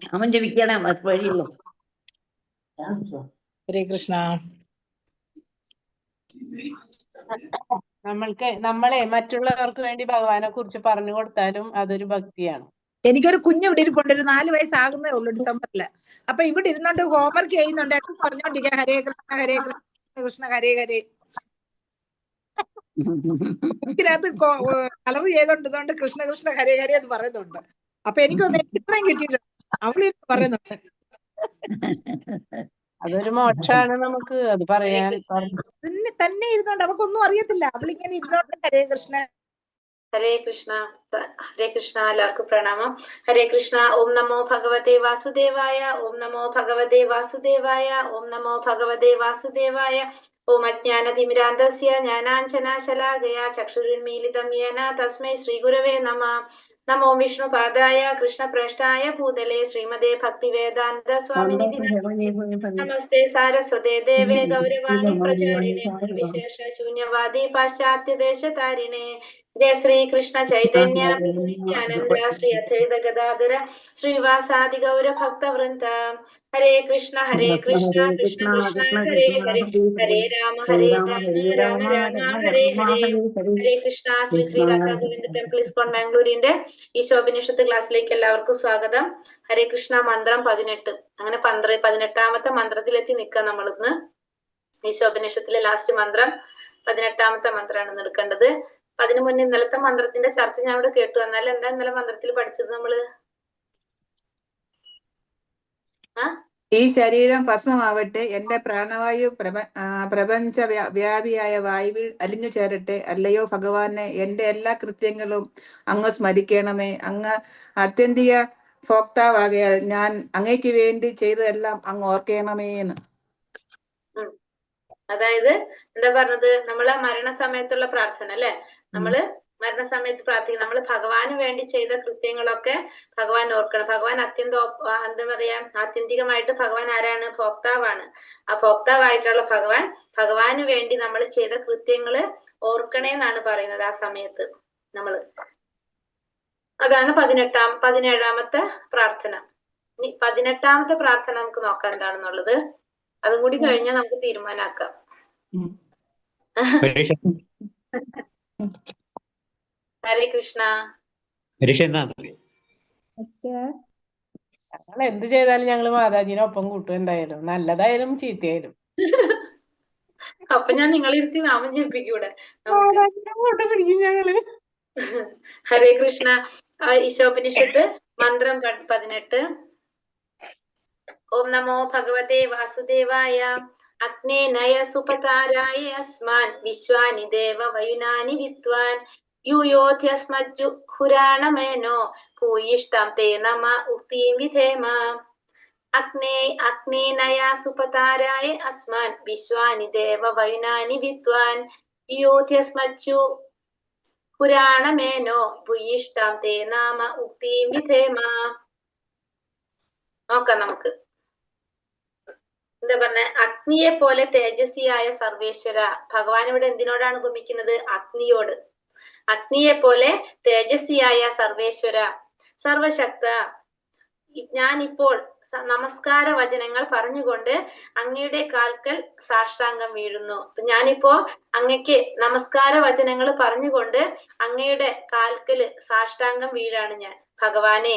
നാമം ജപിക്കണേ വഴിയുള്ളൂ. ഹരേ കൃഷ്ണ. നമ്മളെ മറ്റുള്ളവർക്ക് വേണ്ടി ഭഗവാനെ കുറിച്ച് പറഞ്ഞു കൊടുത്താലും അതൊരു ഭക്തിയാണ്. എനിക്കൊരു കുഞ്ഞ് ഇവിടെ ഇരിപ്പുണ്ട്, ഒരു 4 വയസ്സാകുന്നേ ഉള്ളൂ ഡിസംബറില്. അപ്പൊ ഇവിടെ ഇരുന്നോണ്ട് ഹോംവർക്ക് ചെയ്യുന്നുണ്ട്, പറഞ്ഞോണ്ടിരിക്കുക ഹരേ കൃഷ്ണ ഹരേ കൃഷ്ണ കൃഷ്ണ ഹരേ ഹരേ. ബുക്കിനകത്ത് കളർ ചെയ്തോണ്ട് കൃഷ്ണ കൃഷ്ണ ഹരേ ഹരേ എന്ന് പറയുന്നുണ്ട്. അപ്പൊ എനിക്കൊന്ന് ഇത്രയും കിട്ടിയിട്ടുണ്ട്, അവളിരുന്ന് പറയുന്നുണ്ട്. അതൊരു മോക്ഷമാണ് നമുക്ക് അത് പറയാൻ. തന്നെ ഇരുന്നോണ്ട് അവക്കൊന്നും അറിയത്തില്ല, അവളിങ്ങനെ ഇരുന്നോണ്ട് ഹരേ കൃഷ്ണ ഹരേ കൃഷ്ണ. ഹരേ കൃഷ്ണ. എല്ലാവർക്കും പ്രണാമം. ഹരേ കൃഷ്ണ. ഓം നമോ ഭഗവതേ വാസുദേവായ. ഓം നമോ ഭഗവതേ വാസുദേവായ. ഓം നമോ ഭഗവതേ വാസുദേവായ. ഓം അജ്ഞാനതിമിരാന്തസ്യ ജ്ഞാനാഞ്ജനാശലാകയാ ചക്ഷുരുന്മീലിതം യേന തസ്മൈ ശ്രീഗുരവേ നമഃ. നമോ വിഷ്ണുപാദായ കൃഷ്ണപ്രേഷ്ഠായ ഭൂതലേ ശ്രീമതേ ഭക്തിവേദാന്ത സ്വാമിനിധി നമസ്തേ സാരസ്വതേ ദേവേ ഗൗരവാണി പ്രചാരിണേ വിശേഷ ശൂന്യവാദി പാശ്ചാത്യദേശതാരിണേ. ജയ ശ്രീകൃഷ്ണ ചൈതന്യ നിത്യാനന്ദ ശ്രീ അദ്വൈത ഗദാധര ശ്രീവാസാദി ഗൗര ഭക്തവൃന്ദ. ഹരേ കൃഷ്ണ കൃഷ്ണ കൃഷ്ണ ഹരേ ഹരേ ഹരേ രാമ രാമ രാമ ഹരേ ഹരേ. ഹരേ കൃഷ്ണ. ശ്രീ ശ്രീ രാധാ ഗോവിന്ദ ടെമ്പിൾ ഇസ്കോൺ ബാംഗ്ലൂരിന്റെ ഈശോപനിഷത്ത് ക്ലാസ്സിലേക്ക് എല്ലാവർക്കും സ്വാഗതം. ഹരേ കൃഷ്ണ. മന്ത്രം 18. അങ്ങനെ 18ാമത്തെ മന്ത്രത്തിലെത്തി നിൽക്കാം നമ്മളിന്ന്. ഈശോപനിഷത്തിലെ ലാസ്റ്റ് മന്ത്രം 18ാമത്തെ മന്ത്രമാണ് ഇന്ന് എടുക്കേണ്ടത്. അതിനു മുന്നേ ഇന്നലത്തെ മന്ത്രത്തിന്റെ ചർച്ച ഞാൻ ഇവിടെ കേട്ടു. എന്നാലും എന്താ ഇന്നലെ മന്ത്രത്തിൽ പഠിച്ചത് നമ്മള്? ഈ ശരീരം ഭസ്മമാവട്ടെ, എന്റെ പ്രാണവായു പ്രപഞ്ച വ്യാപിയായ വായുവിൽ അലിഞ്ഞു ചേരട്ടെ. അല്ലയോ ഭഗവാനെ, എന്റെ എല്ലാ കൃത്യങ്ങളും അങ്ങ് സ്മരിക്കണമേ. അങ്ങ് ആത്യന്തിക ഭോക്താവാകയാൽ ഞാൻ അങ്ങയ്ക്ക് വേണ്ടി ചെയ്തതെല്ലാം അങ്ങ് ഓർക്കണമേന്ന്. അതായത് എന്താ പറഞ്ഞത്? നമ്മളെ മരണസമയത്തുള്ള പ്രാർത്ഥന അല്ലെ? നമ്മള് മരണസമയത്ത് പ്രാർത്ഥിക്കണം. നമ്മൾ ഭഗവാന് വേണ്ടി ചെയ്ത കൃത്യങ്ങളൊക്കെ ഭഗവാൻ ഓർക്കണം. ഭഗവാൻ എന്താ പറയാ, ആത്യന്തികമായിട്ട് ഭഗവാൻ ആരാണ്? ഭോക്താവാണ്. ആ ഭോക്താവായിട്ടുള്ള ഭഗവാന് വേണ്ടി നമ്മൾ ചെയ്ത കൃത്യങ്ങള് ഓർക്കണേന്നാണ് പറയുന്നത് ആ സമയത്ത് നമ്മള്. അതാണ് 17ാമത്തെ പ്രാർത്ഥന. ഇനി 18ാമത്തെ പ്രാർത്ഥന നമുക്ക് നോക്കാം എന്താണെന്നുള്ളത്. അതും കൂടി കഴിഞ്ഞാൽ നമുക്ക് തീരുമാനാക്കാം. ഹരേ കൃഷ്ണ. ഞങ്ങൾ എന്ത് ചെയ്താലും ഞങ്ങള് മാതാജിനെ ഒപ്പം കൂട്ടും. എന്തായാലും നല്ലതായാലും ചീത്തയായാലും. അപ്പൊ ഞാൻ നിങ്ങളിരുത്തി നാമം ജപിക്കൂടെ? ഞങ്ങള്. ഹരേ കൃഷ്ണ. ഈശോപനിഷത്ത് മന്ത്രം 18. ഓം നമോ ഭഗവതേ വാസുദേവായ. അഗ്നേ നയ സുപതാരായ അസ്മാൻ വിശ്വാനി ദേവ വയുനാനി വിദ്വാൻ യൂയോധ്യസ്മജ്ജു ഹുരാണമേനോ ഭൂയിഷ്ടം തേ നമ ഉക്തിം വിധേമ. അഗ്നേ നയ സുപതാരായ അസ്മാൻ വിശ്വാനി ദേവ വയുനാനി വിദ്വാൻ യൂയോധ്യസ്മജ്ജു ഹുരാണമേനോ ഭൂയിഷ്ടം തേ നാമ ഉക്തിം വിധേമ. നോക്കാം നമുക്ക്. എന്താ പറഞ്ഞ? അഗ്നിയെ പോലെ തേജസ്വിയായ സർവേശ്വര. ഭഗവാൻ ഇവിടെ എന്തിനോടാണ് ഉപമിക്കുന്നത്? അഗ്നിയോട്. അഗ്നിയെ പോലെ തേജസ്വിയായ സർവേശ്വര, സർവശക്ത, ഞാനിപ്പോൾ നമസ്കാര വചനങ്ങൾ പറഞ്ഞുകൊണ്ട് അങ്ങയുടെ കാൽക്കൽ സാഷ്ടാംഗം വീഴുന്നു. ഞാനിപ്പോ അങ്ങക്ക് നമസ്കാര വചനങ്ങൾ പറഞ്ഞുകൊണ്ട് അങ്ങയുടെ കാൽക്കല് സാഷ്ടാംഗം വീഴാണ് ഞാൻ. ഭഗവാനെ,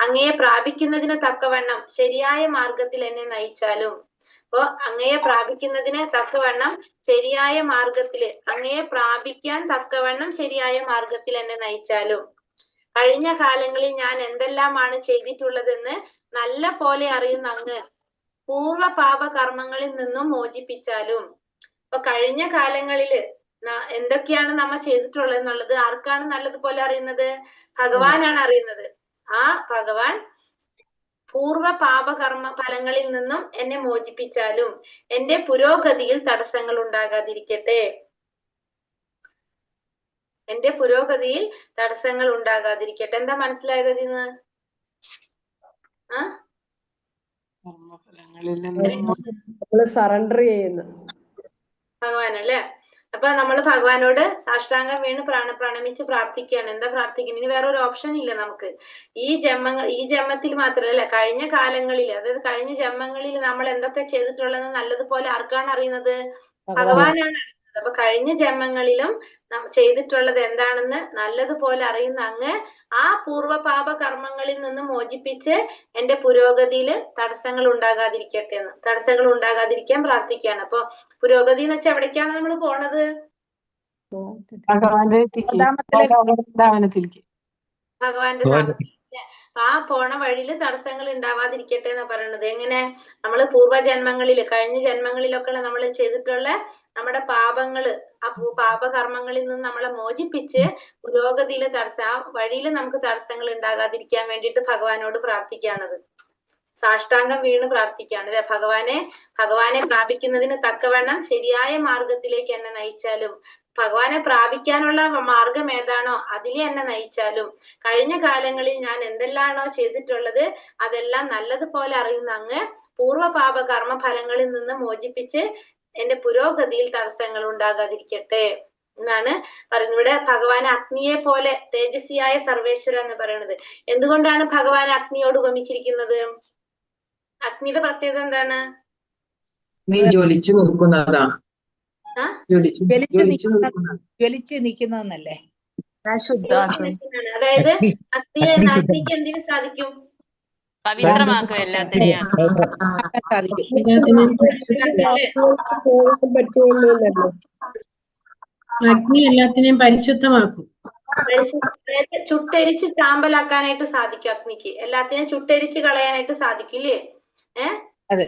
അങ്ങയെ പ്രാപിക്കുന്നതിന് തക്കവണ്ണം ശരിയായ മാർഗത്തിൽ എന്നെ നയിച്ചാലും. അപ്പൊ അങ്ങയെ പ്രാപിക്കുന്നതിന് തക്കവണ്ണം ശരിയായ മാർഗത്തില്, അങ്ങയെ പ്രാപിക്കാൻ തക്കവണ്ണം ശരിയായ മാർഗത്തിൽ എന്നെ നയിച്ചാലും. കഴിഞ്ഞ കാലങ്ങളിൽ ഞാൻ എന്തെല്ലാമാണ് ചെയ്തിട്ടുള്ളതെന്ന് നല്ല പോലെ അറിയുന്ന അങ്ങ് പൂർവ പാപ കർമ്മങ്ങളിൽ നിന്നും മോചിപ്പിച്ചാലും. അപ്പൊ കഴിഞ്ഞ കാലങ്ങളില് എന്തൊക്കെയാണ് നമ്മ ചെയ്തിട്ടുള്ളത് എന്നുള്ളത് ആർക്കാണ് നല്ലതുപോലെ അറിയുന്നത്? ഭഗവാനാണ് അറിയുന്നത്. ആ ഭഗവാൻ പൂർവ പാപകർമ്മ ഫലങ്ങളിൽ നിന്നും എന്നെ മോചിപ്പിച്ചാലും എന്റെ പുരോഗതിയിൽ തടസ്സങ്ങൾ ഉണ്ടാകാതിരിക്കട്ടെ. എന്റെ പുരോഗതിയിൽ തടസ്സങ്ങൾ ഉണ്ടാകാതിരിക്കട്ടെ. എന്താ മനസ്സിലായത് ഇതിന്ന്? സറണ്ടർ ചെയ്യുന്നു ഭഗവാനല്ലേ? അപ്പൊ നമ്മൾ ഭഗവാനോട് സാഷ്ടാംഗം വീണ് പ്രണമിച്ച് പ്രാർത്ഥിക്കുകയാണ്. എന്താ പ്രാർത്ഥിക്കുന്നത്? ഇനി വേറെ ഒരു ഓപ്ഷൻ ഇല്ല നമുക്ക്. ഈ ജന്മത്തിൽ മാത്രമല്ല, കഴിഞ്ഞ കാലങ്ങളിൽ, അതായത് കഴിഞ്ഞ ജന്മങ്ങളിൽ നമ്മൾ എന്തൊക്കെ ചെയ്തിട്ടുള്ളത് നല്ലതുപോലെ ആർക്കാണ് അറിയുന്നത്? ഭഗവാനാണ് അറിയുന്നത്. അപ്പൊ കഴിഞ്ഞ ജന്മങ്ങളിലും ചെയ്തിട്ടുള്ളത് എന്താണെന്ന് നല്ലതുപോലെ അറിയുന്ന അങ്ങ് ആ പൂർവ്വപാപ കർമ്മങ്ങളിൽ നിന്ന് മോചിപ്പിച്ച് എന്റെ പുരോഗതിയിൽ തടസ്സങ്ങൾ ഉണ്ടാകാതിരിക്കട്ടെ എന്ന്, തടസ്സങ്ങൾ ഉണ്ടാകാതിരിക്കാൻ പ്രാർത്ഥിക്കുകയാണ്. അപ്പൊ പുരോഗതി എന്ന് വെച്ചാൽ എവിടേക്കാണ് നമ്മൾ പോണത്? ഭഗവാന്റെ ധാമത്തിലേക്ക്. ഭഗവാന്റെ ധാമത്തിൽ. ആ പോണ വഴിയിൽ തടസ്സങ്ങൾ ഉണ്ടാവാതിരിക്കട്ടെ എന്നാ പറയണത്. എങ്ങനെ? നമ്മള് പൂർവ്വജന്മങ്ങളില്, കഴിഞ്ഞ ജന്മങ്ങളിലൊക്കെ നമ്മൾ ചെയ്തിട്ടുള്ള നമ്മുടെ പാപങ്ങള്, ആ പാപകർമ്മങ്ങളിൽ നിന്ന് നമ്മളെ മോചിപ്പിച്ച് പുരോഗതിയിൽ ആ വഴിയിൽ നമുക്ക് തടസ്സങ്ങൾ ഉണ്ടാകാതിരിക്കാൻ വേണ്ടിയിട്ട് ഭഗവാനോട് പ്രാർത്ഥിക്കുകയാണത്. സാഷ്ടാംഗം വീണ് പ്രാർത്ഥിക്കുകയാണ് അല്ലെ. ഭഗവാനെ പ്രാപിക്കുന്നതിന് തക്കവണ്ണം ശരിയായ മാർഗത്തിലേക്ക് എന്നെ നയിച്ചാലും, ഭഗവാനെ പ്രാപിക്കാനുള്ള മാർഗം ഏതാണോ അതിലെ എന്നെ നയിച്ചാലും, കഴിഞ്ഞ കാലങ്ങളിൽ ഞാൻ എന്തെല്ലാണോ ചെയ്തിട്ടുള്ളത് അതെല്ലാം നല്ലതുപോലെ അറിയുന്ന അങ്ങ് പൂർവ്വപാപ കർമ്മ ഫലങ്ങളിൽ നിന്ന് മോചിപ്പിച്ച് എന്റെ പുരോഗതിയിൽ തടസ്സങ്ങൾ ഉണ്ടാകാതിരിക്കട്ടെ എന്നാണ് പറയുന്നത്. ഇവിടെ ഭഗവാൻ അഗ്നിയെ പോലെ തേജസ്വിയായ സർവേശ്വര എന്ന് പറയുന്നത്. എന്തുകൊണ്ടാണ് ഭഗവാൻ അഗ്നിയോട് ഉപമിച്ചിരിക്കുന്നത്? അഗ്നിയുടെ പ്രത്യേകത എന്താണ്? ജ്വലിച്ചു നിൽക്കുന്നതാണ്. ജ്വലിച്ച് നിൽക്കുന്നതെന്നല്ലേ? അതായത് അഗ്നിക്ക് എന്തിനു സാധിക്കും? പവിത്രമാക്കും എല്ലാത്തിനെയും. അഗ്നി എല്ലാത്തിനെയും പരിശുദ്ധമാക്കും. ചുട്ടരിച്ച് ചാമ്പലാക്കാനായിട്ട് സാധിക്കും അഗ്നിക്ക്. എല്ലാത്തിനെയും ചുട്ടരിച്ച് കളയാനായിട്ട് സാധിക്കില്ലേ?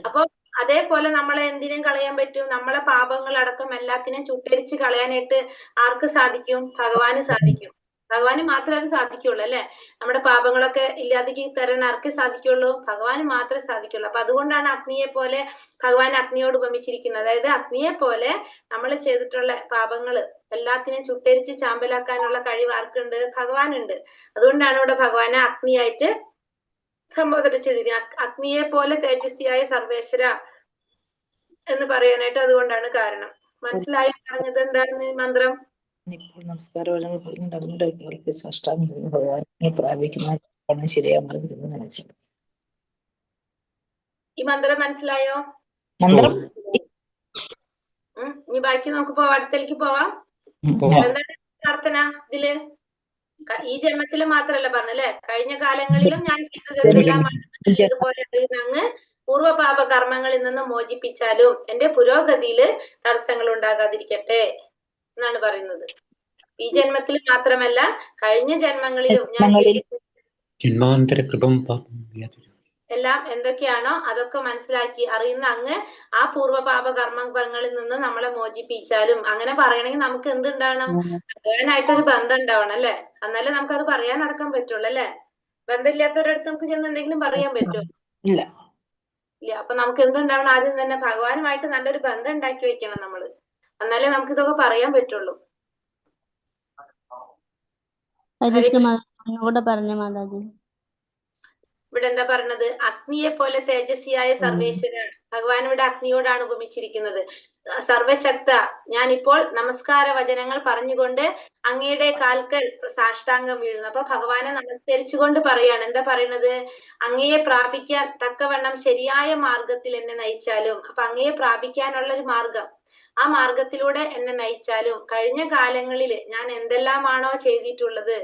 അപ്പൊ അതേപോലെ നമ്മളെ എന്തിനും കളയാൻ പറ്റും? നമ്മളെ പാപങ്ങൾ അടക്കം എല്ലാത്തിനെയും ചുട്ടരിച്ച് കളയാനായിട്ട് ആർക്ക് സാധിക്കും? ഭഗവാന് സാധിക്കും. ഭഗവാന് മാത്രമേ അത് സാധിക്കുള്ളൂ അല്ലെ. നമ്മുടെ പാപങ്ങളൊക്കെ ഇല്ലാതാക്കി തരാൻ ആർക്ക് സാധിക്കുള്ളൂ? ഭഗവാന് മാത്രമേ സാധിക്കുള്ളൂ. അപ്പൊ അതുകൊണ്ടാണ് അഗ്നിയെ പോലെ ഭഗവാൻ അഗ്നിയോട് ഉപമിച്ചിരിക്കുന്നത്. അതായത് അഗ്നിയെ പോലെ നമ്മൾ ചെയ്തിട്ടുള്ള പാപങ്ങള് എല്ലാത്തിനെയും ചുട്ടരിച്ച് ചാമ്പലാക്കാനുള്ള കഴിവ് ആർക്കുണ്ട്? ഭഗവാനുണ്ട്. അതുകൊണ്ടാണ് ഇവിടെ ഭഗവാനെ അഗ്നിയായിട്ട് സംബോധന ചെയ്തിരിക്കുന്നത്. അഗ്നിയെ പോലെ തേജസ്വിയായ സർവേശ്വര എന്ന് പറയാനായിട്ട് അതുകൊണ്ടാണ് കാരണം. മനസ്സിലായി പറഞ്ഞത് എന്താണ് മന്ത്രം? നമസ്കാരം പ്രാപിക്കുന്ന ശരിയാ നനച്ചു. ഈ മന്ത്രം മനസ്സിലായോ? മന്ത്രം ഇനി ബാക്കി നമുക്ക് പോവാം, അടുത്തേക്ക് പോവാം. എന്താണ് പ്രാർത്ഥന ഇതില്? ഈ ജന്മത്തില് മാത്രല്ല പറഞ്ഞല്ലേ, കഴിഞ്ഞ കാലങ്ങളിലും ഞാൻ ചെയ്തത് എന്തെല്ലാമാണ് ഇതുപോലെ അറിയുന്ന അങ്ങ് പൂർവ്വപാപ കർമ്മങ്ങളിൽ നിന്ന് മോചിപ്പിച്ചാലും എന്റെ പുരോഗതിയില് തടസ്സങ്ങൾ ഉണ്ടാകാതിരിക്കട്ടെ എന്നാണ് പറയുന്നത്. ഈ ജന്മത്തിൽ മാത്രമല്ല കഴിഞ്ഞ ജന്മങ്ങളിലും ഞാൻ എല്ലാം എന്തൊക്കെയാണോ അതൊക്കെ മനസ്സിലാക്കി അറിയുന്ന അങ്ങ് ആ പൂർവ്വപാപ കർമ്മങ്ങളിൽ നിന്ന് നമ്മളെ മോചിപ്പിച്ചാലും, അങ്ങനെ പറയണമെങ്കിൽ നമുക്ക് എന്തുണ്ടാവണം? ഭഗവാനായിട്ടൊരു ബന്ധം ഉണ്ടാവണം അല്ലെ. എന്നാലേ നമുക്കത് പറയാൻ നടക്കാൻ പറ്റുള്ളൂ അല്ലെ. ബന്ധമില്ലാത്തവരടുത്ത് നമുക്ക് ചെന്ന് എന്തെങ്കിലും പറയാൻ പറ്റുമോ? ഇല്ല. അപ്പൊ നമുക്ക് എന്തുണ്ടാവണം? ആദ്യം തന്നെ ഭഗവാനുമായിട്ട് നല്ലൊരു ബന്ധം ഉണ്ടാക്കി വെക്കണം നമ്മള്. എന്നാലേ നമുക്ക് ഇതൊക്കെ പറയാൻ പറ്റുള്ളൂ. ഇവിടെ എന്താ പറഞ്ഞത്? അഗ്നിയെ പോലെ തേജസ്വിയായ സർവേശ്വരൻ. ഭഗവാൻ ഇവിടെ അഗ്നിയോടാണ് ഉപമിച്ചിരിക്കുന്നത്. സർവശക്ത, ഞാനിപ്പോൾ നമസ്കാര വചനങ്ങൾ പറഞ്ഞുകൊണ്ട് അങ്ങയുടെ കാൽക്കൽ സാഷ്ടാംഗം വീഴുന്നു. അപ്പൊ ഭഗവാനെ നമസ്കരിച്ചുകൊണ്ട് പറയാണ്. എന്താ പറയുന്നത്? അങ്ങയെ പ്രാപിക്കാൻ തക്കവണ്ണം ശരിയായ മാർഗത്തിൽ എന്നെ നയിച്ചാലും, അപ്പൊ അങ്ങയെ പ്രാപിക്കാനുള്ള ഒരു മാർഗം, ആ മാർഗത്തിലൂടെ എന്നെ നയിച്ചാലും, കഴിഞ്ഞ കാലങ്ങളിൽ ഞാൻ എന്തെല്ലാമാണോ ചെയ്തിട്ടുള്ളത്,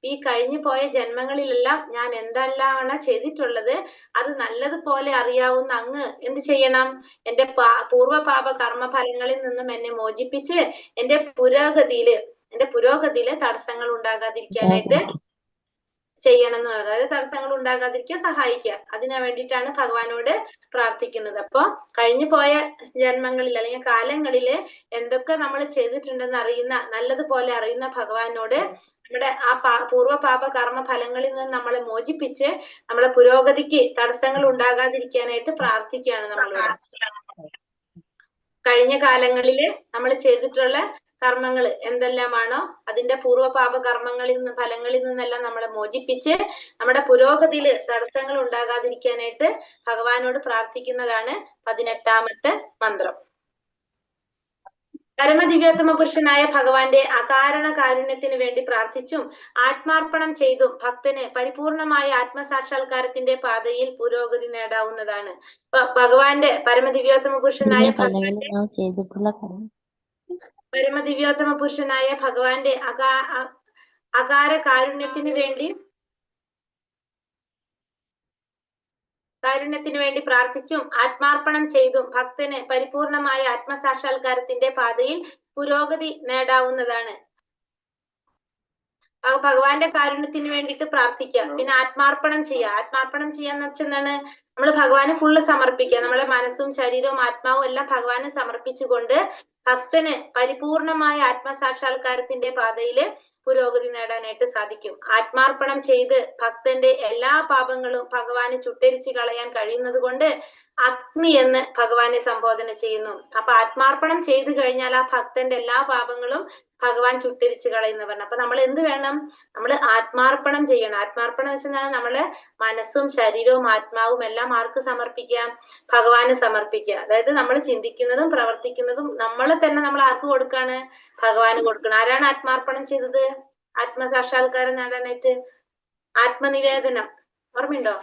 ഈ കഴിഞ്ഞു പോയ ജന്മങ്ങളിലെല്ലാം ഞാൻ എന്തെല്ലാമാണോ ചെയ്തിട്ടുള്ളത് അത് നല്ലതുപോലെ അറിയാവുന്ന അങ്ങ് എന്ത് ചെയ്യണം? എന്റെ പൂർവ്വപാപ കർമ്മഫലങ്ങളിൽ നിന്നും എന്നെ മോചിപ്പിച്ച് എന്റെ പുരോഗതിയില് തടസ്സങ്ങൾ ഉണ്ടാകാതിരിക്കാനായിട്ട് ചെയ്യണം എന്ന് പറയുന്നത്. അതായത് തടസ്സങ്ങൾ ഉണ്ടാകാതിരിക്കാൻ സഹായിക്കുക. അതിനു വേണ്ടിയിട്ടാണ് ഭഗവാനോട് പ്രാർത്ഥിക്കുന്നത്. അപ്പൊ കഴിഞ്ഞു പോയ ജന്മങ്ങളിൽ അല്ലെങ്കിൽ കാലങ്ങളില് എന്തൊക്കെ നമ്മൾ ചെയ്തിട്ടുണ്ടെന്ന് അറിയുന്ന, നല്ലതുപോലെ അറിയുന്ന ഭഗവാനോട് നമ്മുടെ ആ പൂർവ്വപാപ കർമ്മ ഫലങ്ങളിൽ നിന്ന് നമ്മളെ മോചിപ്പിച്ച് നമ്മളെ പുരോഗതിക്ക് തടസ്സങ്ങൾ ഉണ്ടാകാതിരിക്കാനായിട്ട് പ്രാർത്ഥിക്കുകയാണ് നമ്മളിവിടെ. കഴിഞ്ഞ കാലങ്ങളില് നമ്മൾ ചെയ്തിട്ടുള്ള കർമ്മങ്ങൾ എന്തെല്ലാമാണോ അതിന്റെ പൂർവ്വപാപ കർമ്മങ്ങളിൽ നിന്ന് ഫലങ്ങളിൽ നിന്നെല്ലാം നമ്മളെ മോചിപ്പിച്ച് നമ്മുടെ പുരോഗതിയിൽ തടസ്സങ്ങൾ ഉണ്ടാകാതിരിക്കാനായിട്ട് ഭഗവാനോട് പ്രാർത്ഥിക്കുന്നതാണ് 18ാമത്തെ മന്ത്രം. പരമദിവ്യോത്തമ പുരുഷനായ ഭഗവാന്റെ അകാരണ കാരുണ്യത്തിന് വേണ്ടി പ്രാർത്ഥിച്ചും ആത്മാർപ്പണം ചെയ്തും ഭക്തന് പരിപൂർണമായ ആത്മസാക്ഷാത്കാരത്തിന്റെ പാതയിൽ പുരോഗതി നേടാവുന്നതാണ്. ഭഗവാന്റെ പരമദിവ്യോത്തമ പുരുഷനായ ഭഗവാന്റെ അകാര കാരുണ്യത്തിന് വേണ്ടി പ്രാർത്ഥിച്ചും ആത്മാർപ്പണം ചെയ്തും ഭക്തന് പരിപൂർണമായ ആത്മസാക്ഷാത്കാരത്തിന്റെ പാതയിൽ പുരോഗതി നേടാവുന്നതാണ്. ഭഗവാന്റെ കാരുണ്യത്തിന് വേണ്ടിയിട്ട് പ്രാർത്ഥിക്കുക, പിന്നെ ആത്മാർപ്പണം ചെയ്യുക. ആത്മാർപ്പണം ചെയ്യാന്ന് വെച്ചാൽ എന്താണ്? നമ്മൾ ഭഗവാന് ഫുള്ള് സമർപ്പിക്കുക. നമ്മളെ മനസ്സും ശരീരവും ആത്മാവും എല്ലാം ഭഗവാന് സമർപ്പിച്ചുകൊണ്ട് ഭക്തന് പരിപൂർണമായ ആത്മസാക്ഷാത്കാരത്തിന്റെ പാതയില് പുരോഗതി നേടാനായിട്ട് സാധിക്കും. ആത്മാർപ്പണം ചെയ്ത് ഭക്തന്റെ എല്ലാ പാപങ്ങളും ഭഗവാന് ചുട്ടരിച്ച് കളയാൻ കഴിയുന്നത് കൊണ്ട് അഗ്നി എന്ന് ഭഗവാനെ സംബോധന ചെയ്യുന്നു. അപ്പൊ ആത്മാർപ്പണം ചെയ്തു കഴിഞ്ഞാൽ ആ ഭക്തന്റെ എല്ലാ പാപങ്ങളും ഭഗവാൻ ചുട്ടരിച്ച് കളയുന്നവരാണ്. അപ്പൊ നമ്മൾ എന്ത് വേണം? നമ്മൾ ആത്മാർപ്പണം ചെയ്യണം. ആത്മാർപ്പണം വെച്ചാൽ നമ്മളെ മനസ്സും ശരീരവും ആത്മാവും എല്ലാം ആർക്ക് സമർപ്പിക്കാം? ഭഗവാന് സമർപ്പിക്കുക. അതായത് നമ്മൾ ചിന്തിക്കുന്നതും പ്രവർത്തിക്കുന്നതും നമ്മളെ തന്നെ നമ്മൾ ആർക്ക് കൊടുക്കാണ്? ഭഗവാന് കൊടുക്കണം. ആരാണ് ആത്മാർപ്പണം ചെയ്തത്? ആത്മസാക്ഷാത്കാരം നേടാനായിട്ട് ആത്മനിവേദനം ഓർമ്മയുണ്ടോ?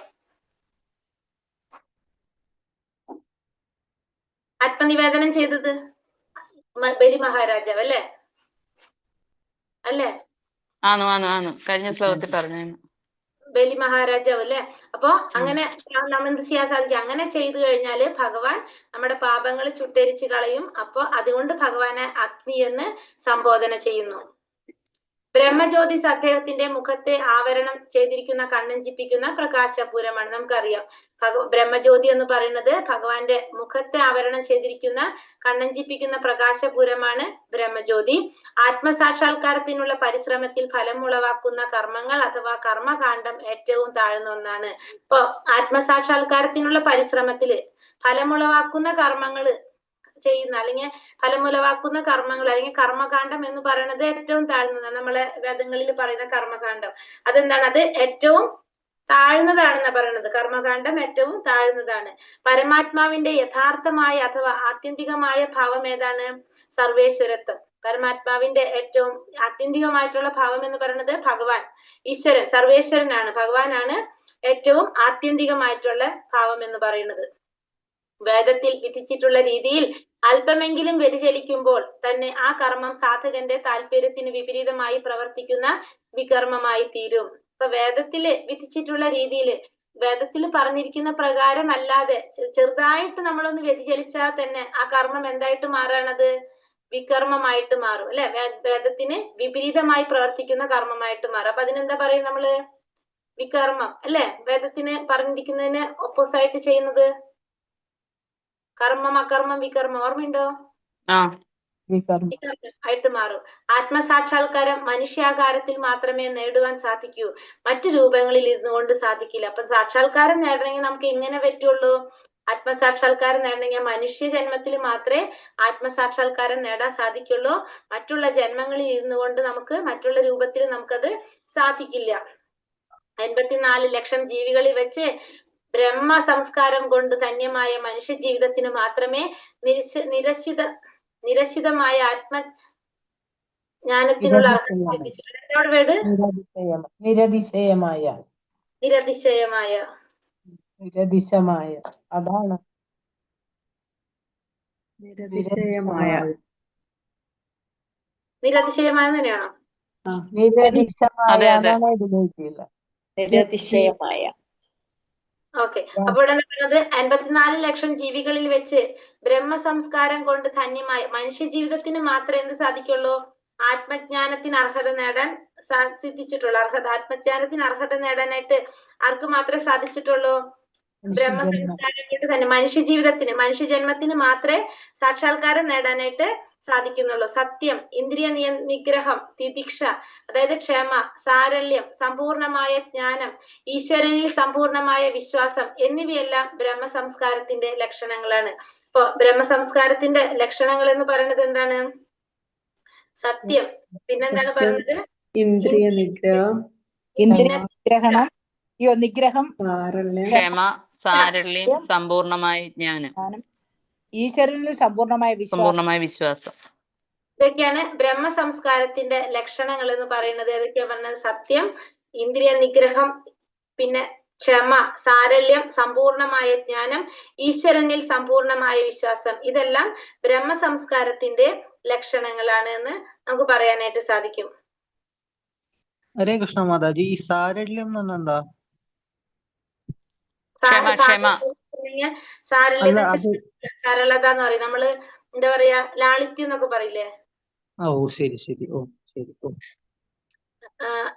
ആത്മനിവേദനം ചെയ്തത് ബലി മഹാരാജാവ് അല്ലേ? അല്ലേ? കഴിഞ്ഞ ശ്ലോകത്തിൽ പറഞ്ഞു ബലി മഹാരാജാവ് അല്ലെ? അപ്പൊ അങ്ങനെ നമ്മൾ എന്ത് ചെയ്യാൻ സാധിക്കും? അങ്ങനെ ചെയ്തു കഴിഞ്ഞാല് ഭഗവാൻ നമ്മുടെ പാപങ്ങൾ ചുട്ടരിച്ച് കളയും. അപ്പൊ അതുകൊണ്ട് ഭഗവാനെ അഗ്നി എന്ന് സംബോധന ചെയ്യുന്നു. ബ്രഹ്മജ്യോതിസ് അദ്ദേഹത്തിന്റെ മുഖത്തെ ആവരണം ചെയ്തിരിക്കുന്ന കണ്ണഞ്ചിപ്പിക്കുന്ന പ്രകാശപൂരമാണ്. നമുക്കറിയാം ബ്രഹ്മജ്യോതി എന്ന് പറയുന്നത് ഭഗവാന്റെ മുഖത്തെ ആവരണം ചെയ്തിരിക്കുന്ന കണ്ണഞ്ചിപ്പിക്കുന്ന പ്രകാശപൂരമാണ് ബ്രഹ്മജ്യോതി. ആത്മസാക്ഷാത്കാരത്തിനുള്ള പരിശ്രമത്തിൽ ഫലം ഉളവാക്കുന്ന കർമ്മങ്ങൾ അഥവാ കർമ്മകാണ്ഡം ഏറ്റവും താഴ്ന്ന ഒന്നാണ്. ഇപ്പൊ ആത്മസാക്ഷാത്കാരത്തിനുള്ള പരിശ്രമത്തില് ഫലമുളവാക്കുന്ന കർമ്മങ്ങള് ചെയ്യുന്ന അല്ലെങ്കിൽ ഫലമുലവാക്കുന്ന കർമ്മങ്ങൾ അല്ലെങ്കിൽ കർമ്മകാണ്ഡം എന്ന് പറയുന്നത് ഏറ്റവും താഴ്ന്നതാണ്. നമ്മളെ വേദങ്ങളിൽ പറയുന്ന കർമ്മകാണ്ഡം അതെന്താണ്? അത് ഏറ്റവും താഴ്ന്നതാണെന്ന് പറയുന്നത്. കർമ്മകാണ്ഡം ഏറ്റവും താഴ്ന്നതാണ്. പരമാത്മാവിന്റെ യഥാർത്ഥമായ അഥവാ ആത്യന്തികമായ ഭാവം ഏതാണ്? സർവേശ്വരത്വം. പരമാത്മാവിന്റെ ഏറ്റവും ആത്യന്തികമായിട്ടുള്ള ഭാവം എന്ന് പറയുന്നത് ഭഗവാൻ, ഈശ്വരൻ, സർവേശ്വരനാണ്. ഭഗവാനാണ് ഏറ്റവും ആത്യന്തികമായിട്ടുള്ള ഭാവം എന്ന് പറയുന്നത്. വേദത്തിൽ വിധിച്ചിട്ടുള്ള രീതിയിൽ അല്പമെങ്കിലും വ്യതിചലിക്കുമ്പോൾ തന്നെ ആ കർമ്മം സാധകന്റെ താല്പര്യത്തിന് വിപരീതമായി പ്രവർത്തിക്കുന്ന വികർമ്മമായി തീരും. ഇപ്പൊ വേദത്തില് വിധിച്ചിട്ടുള്ള രീതിയിൽ വേദത്തിൽ പറഞ്ഞിരിക്കുന്ന പ്രകാരം അല്ലാതെ ചെറുതായിട്ട് നമ്മളൊന്ന് വ്യതിചലിച്ചാൽ തന്നെ ആ കർമ്മം എന്തായിട്ട് മാറാണത്? വികർമ്മമായിട്ട് മാറും അല്ലെ? വേദത്തിന് വിപരീതമായി പ്രവർത്തിക്കുന്ന കർമ്മമായിട്ട് മാറും. അപ്പൊ അതിനെന്താ പറയും നമ്മള്? വികർമ്മം അല്ലെ? വേദത്തിന് പറഞ്ഞിരിക്കുന്നതിന് ഓപ്പോസായിട്ട് ചെയ്യുന്നത് കർമ്മം, അകർമ്മം, വികർമ്മം ഓർമ്മയുണ്ടോ? ആയിട്ട് മാറും. ആത്മസാക്ഷാത്കാരം മനുഷ്യാകാരത്തിൽ മാത്രമേ നേടുവാൻ സാധിക്കൂ, മറ്റു രൂപങ്ങളിൽ ഇരുന്നു കൊണ്ട് സാധിക്കില്ല. അപ്പൊ സാക്ഷാത്കാരം നേടണമെങ്കിൽ നമുക്ക് എങ്ങനെ പറ്റുള്ളൂ? ആത്മസാക്ഷാത്കാരം നേടണമെങ്കിൽ മനുഷ്യ ജന്മത്തിൽ മാത്രമേ ആത്മസാക്ഷാത്കാരം നേടാൻ സാധിക്കുള്ളൂ. മറ്റുള്ള ജന്മങ്ങളിൽ ഇരുന്നു കൊണ്ട് നമുക്ക് മറ്റുള്ള രൂപത്തിൽ നമുക്കത് സാധിക്കില്ല. 84 ലക്ഷം ജീവികളിൽ വെച്ച് ബ്രഹ്മ സംസ്കാരം കൊണ്ട് ധന്യമായ മനുഷ്യ ജീവിതത്തിന് മാത്രമേ നിരശിതമായ ആത്മജ്ഞാനത്തിനുള്ള അർഹത സിദ്ധിച്ചിട്ടുണ്ട്. നിരതിശയമായ അതാണ് നിരതിശയമായ തന്നെയാണോ? നിരതിശയമായ. ഓക്കെ. അപ്പോൾ എന്താ പറയുന്നത്? 54 ലക്ഷം ജീവികളിൽ വെച്ച് ബ്രഹ്മസംസ്കാരം കൊണ്ട് ധന്യമായ മനുഷ്യ ജീവിതത്തിന് മാത്രമേ എന്ത് സാധിക്കുള്ളൂ? ആത്മജ്ഞാനത്തിന് അർഹത നേടാൻ സിദ്ധിച്ചിട്ടുള്ളൂ. ആത്മജ്ഞാനത്തിന് അർഹത നേടാനായിട്ട് ആർക്ക് മാത്രമേ സാധിച്ചിട്ടുള്ളൂ? ബ്രഹ്മസംസ്കാരം കൊണ്ട് തന്നെ മനുഷ്യ ജന്മത്തിന് മാത്രമേ സാക്ഷാത്കാരം നേടാനായിട്ട് സാധിക്കുന്നുള്ളൂ. സത്യം, ഇന്ദ്രിയ നിഗ്രഹം, തിതിക്ഷ അതായത് ക്ഷമ, സാരല്യം, സമ്പൂർണമായ ജ്ഞാനം, ഈശ്വരനിൽ സമ്പൂർണമായ വിശ്വാസം എന്നിവയെല്ലാം ബ്രഹ്മസംസ്കാരത്തിന്റെ ലക്ഷണങ്ങളാണ്. ഇപ്പൊ ബ്രഹ്മസംസ്കാരത്തിന്റെ ലക്ഷണങ്ങൾ എന്ന് പറയുന്നത് എന്താണ്? സത്യം, പിന്നെന്താണ് പറയുന്നത്? ഇന്ദ്രിയ നിഗ്രഹം, നിഗ്രഹം, ക്ഷമ, സാരല്യം, സമ്പൂർണമായ ജ്ഞാനം, ഈശ്വരനിൽ സമ്പൂർണമായ വിശ്വാസം. ഇതൊക്കെയാണ് ബ്രഹ്മ സംസ്കാരത്തിന്റെ ലക്ഷണങ്ങൾ എന്ന് പറയുന്നത്. ഏതൊക്കെയാ പറഞ്ഞത്? സത്യം, ഇന്ദ്രിയ നിഗ്രഹം, പിന്നെ ക്ഷമ, സാരല്യം, സമ്പൂർണമായ ജ്ഞാനം, ഈശ്വരനിൽ സമ്പൂർണമായ വിശ്വാസം. ഇതെല്ലാം ബ്രഹ്മ സംസ്കാരത്തിന്റെ ലക്ഷണങ്ങളാണ് എന്ന് നമുക്ക് പറയാനായിട്ട് സാധിക്കും. ഹരേ കൃഷ്ണ മാതാജി, ഈ സാരല്യം എന്ന് പറഞ്ഞാൽ എന്താ? സാരല്യം അല്ല അത് സരളത എന്ന് പറയും. നമ്മള് എന്താ പറയാ, ലാളിത്യം എന്നൊക്കെ പറയില്ലേ? ഓ ശരി ശരി. ഓ ശരി. ഓ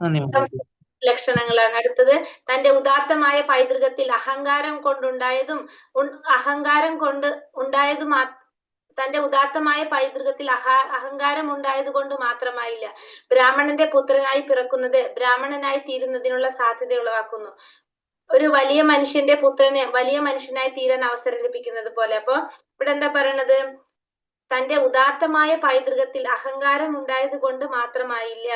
നന്ദി മാതാജി. ലക്ഷണങ്ങളാണ്. അടുത്തത് തന്റെ ഉദാത്തമായ പൈതൃകത്തിൽ അഹങ്കാരം കൊണ്ടുണ്ടായതും തന്റെ ഉദാത്തമായ പൈതൃകത്തിൽ അഹങ്കാരം ഉണ്ടായത് കൊണ്ട് മാത്രമായില്ല. ബ്രാഹ്മണന്റെ പുത്രനായി പിറക്കുന്നത് ബ്രാഹ്മണനായി തീരുന്നതിനുള്ള സാധ്യത ഉളവാക്കുന്നു. ഒരു വലിയ മനുഷ്യന്റെ പുത്രനെ വലിയ മനുഷ്യനായി തീരാൻ അവസരം ലഭിക്കുന്നത് പോലെ. അപ്പൊ ഇവിടെ എന്താ പറയണത്? തന്റെ ഉദാത്തമായ പൈതൃകത്തിൽ അഹങ്കാരം ഉണ്ടായത് കൊണ്ട് മാത്രമായില്ല.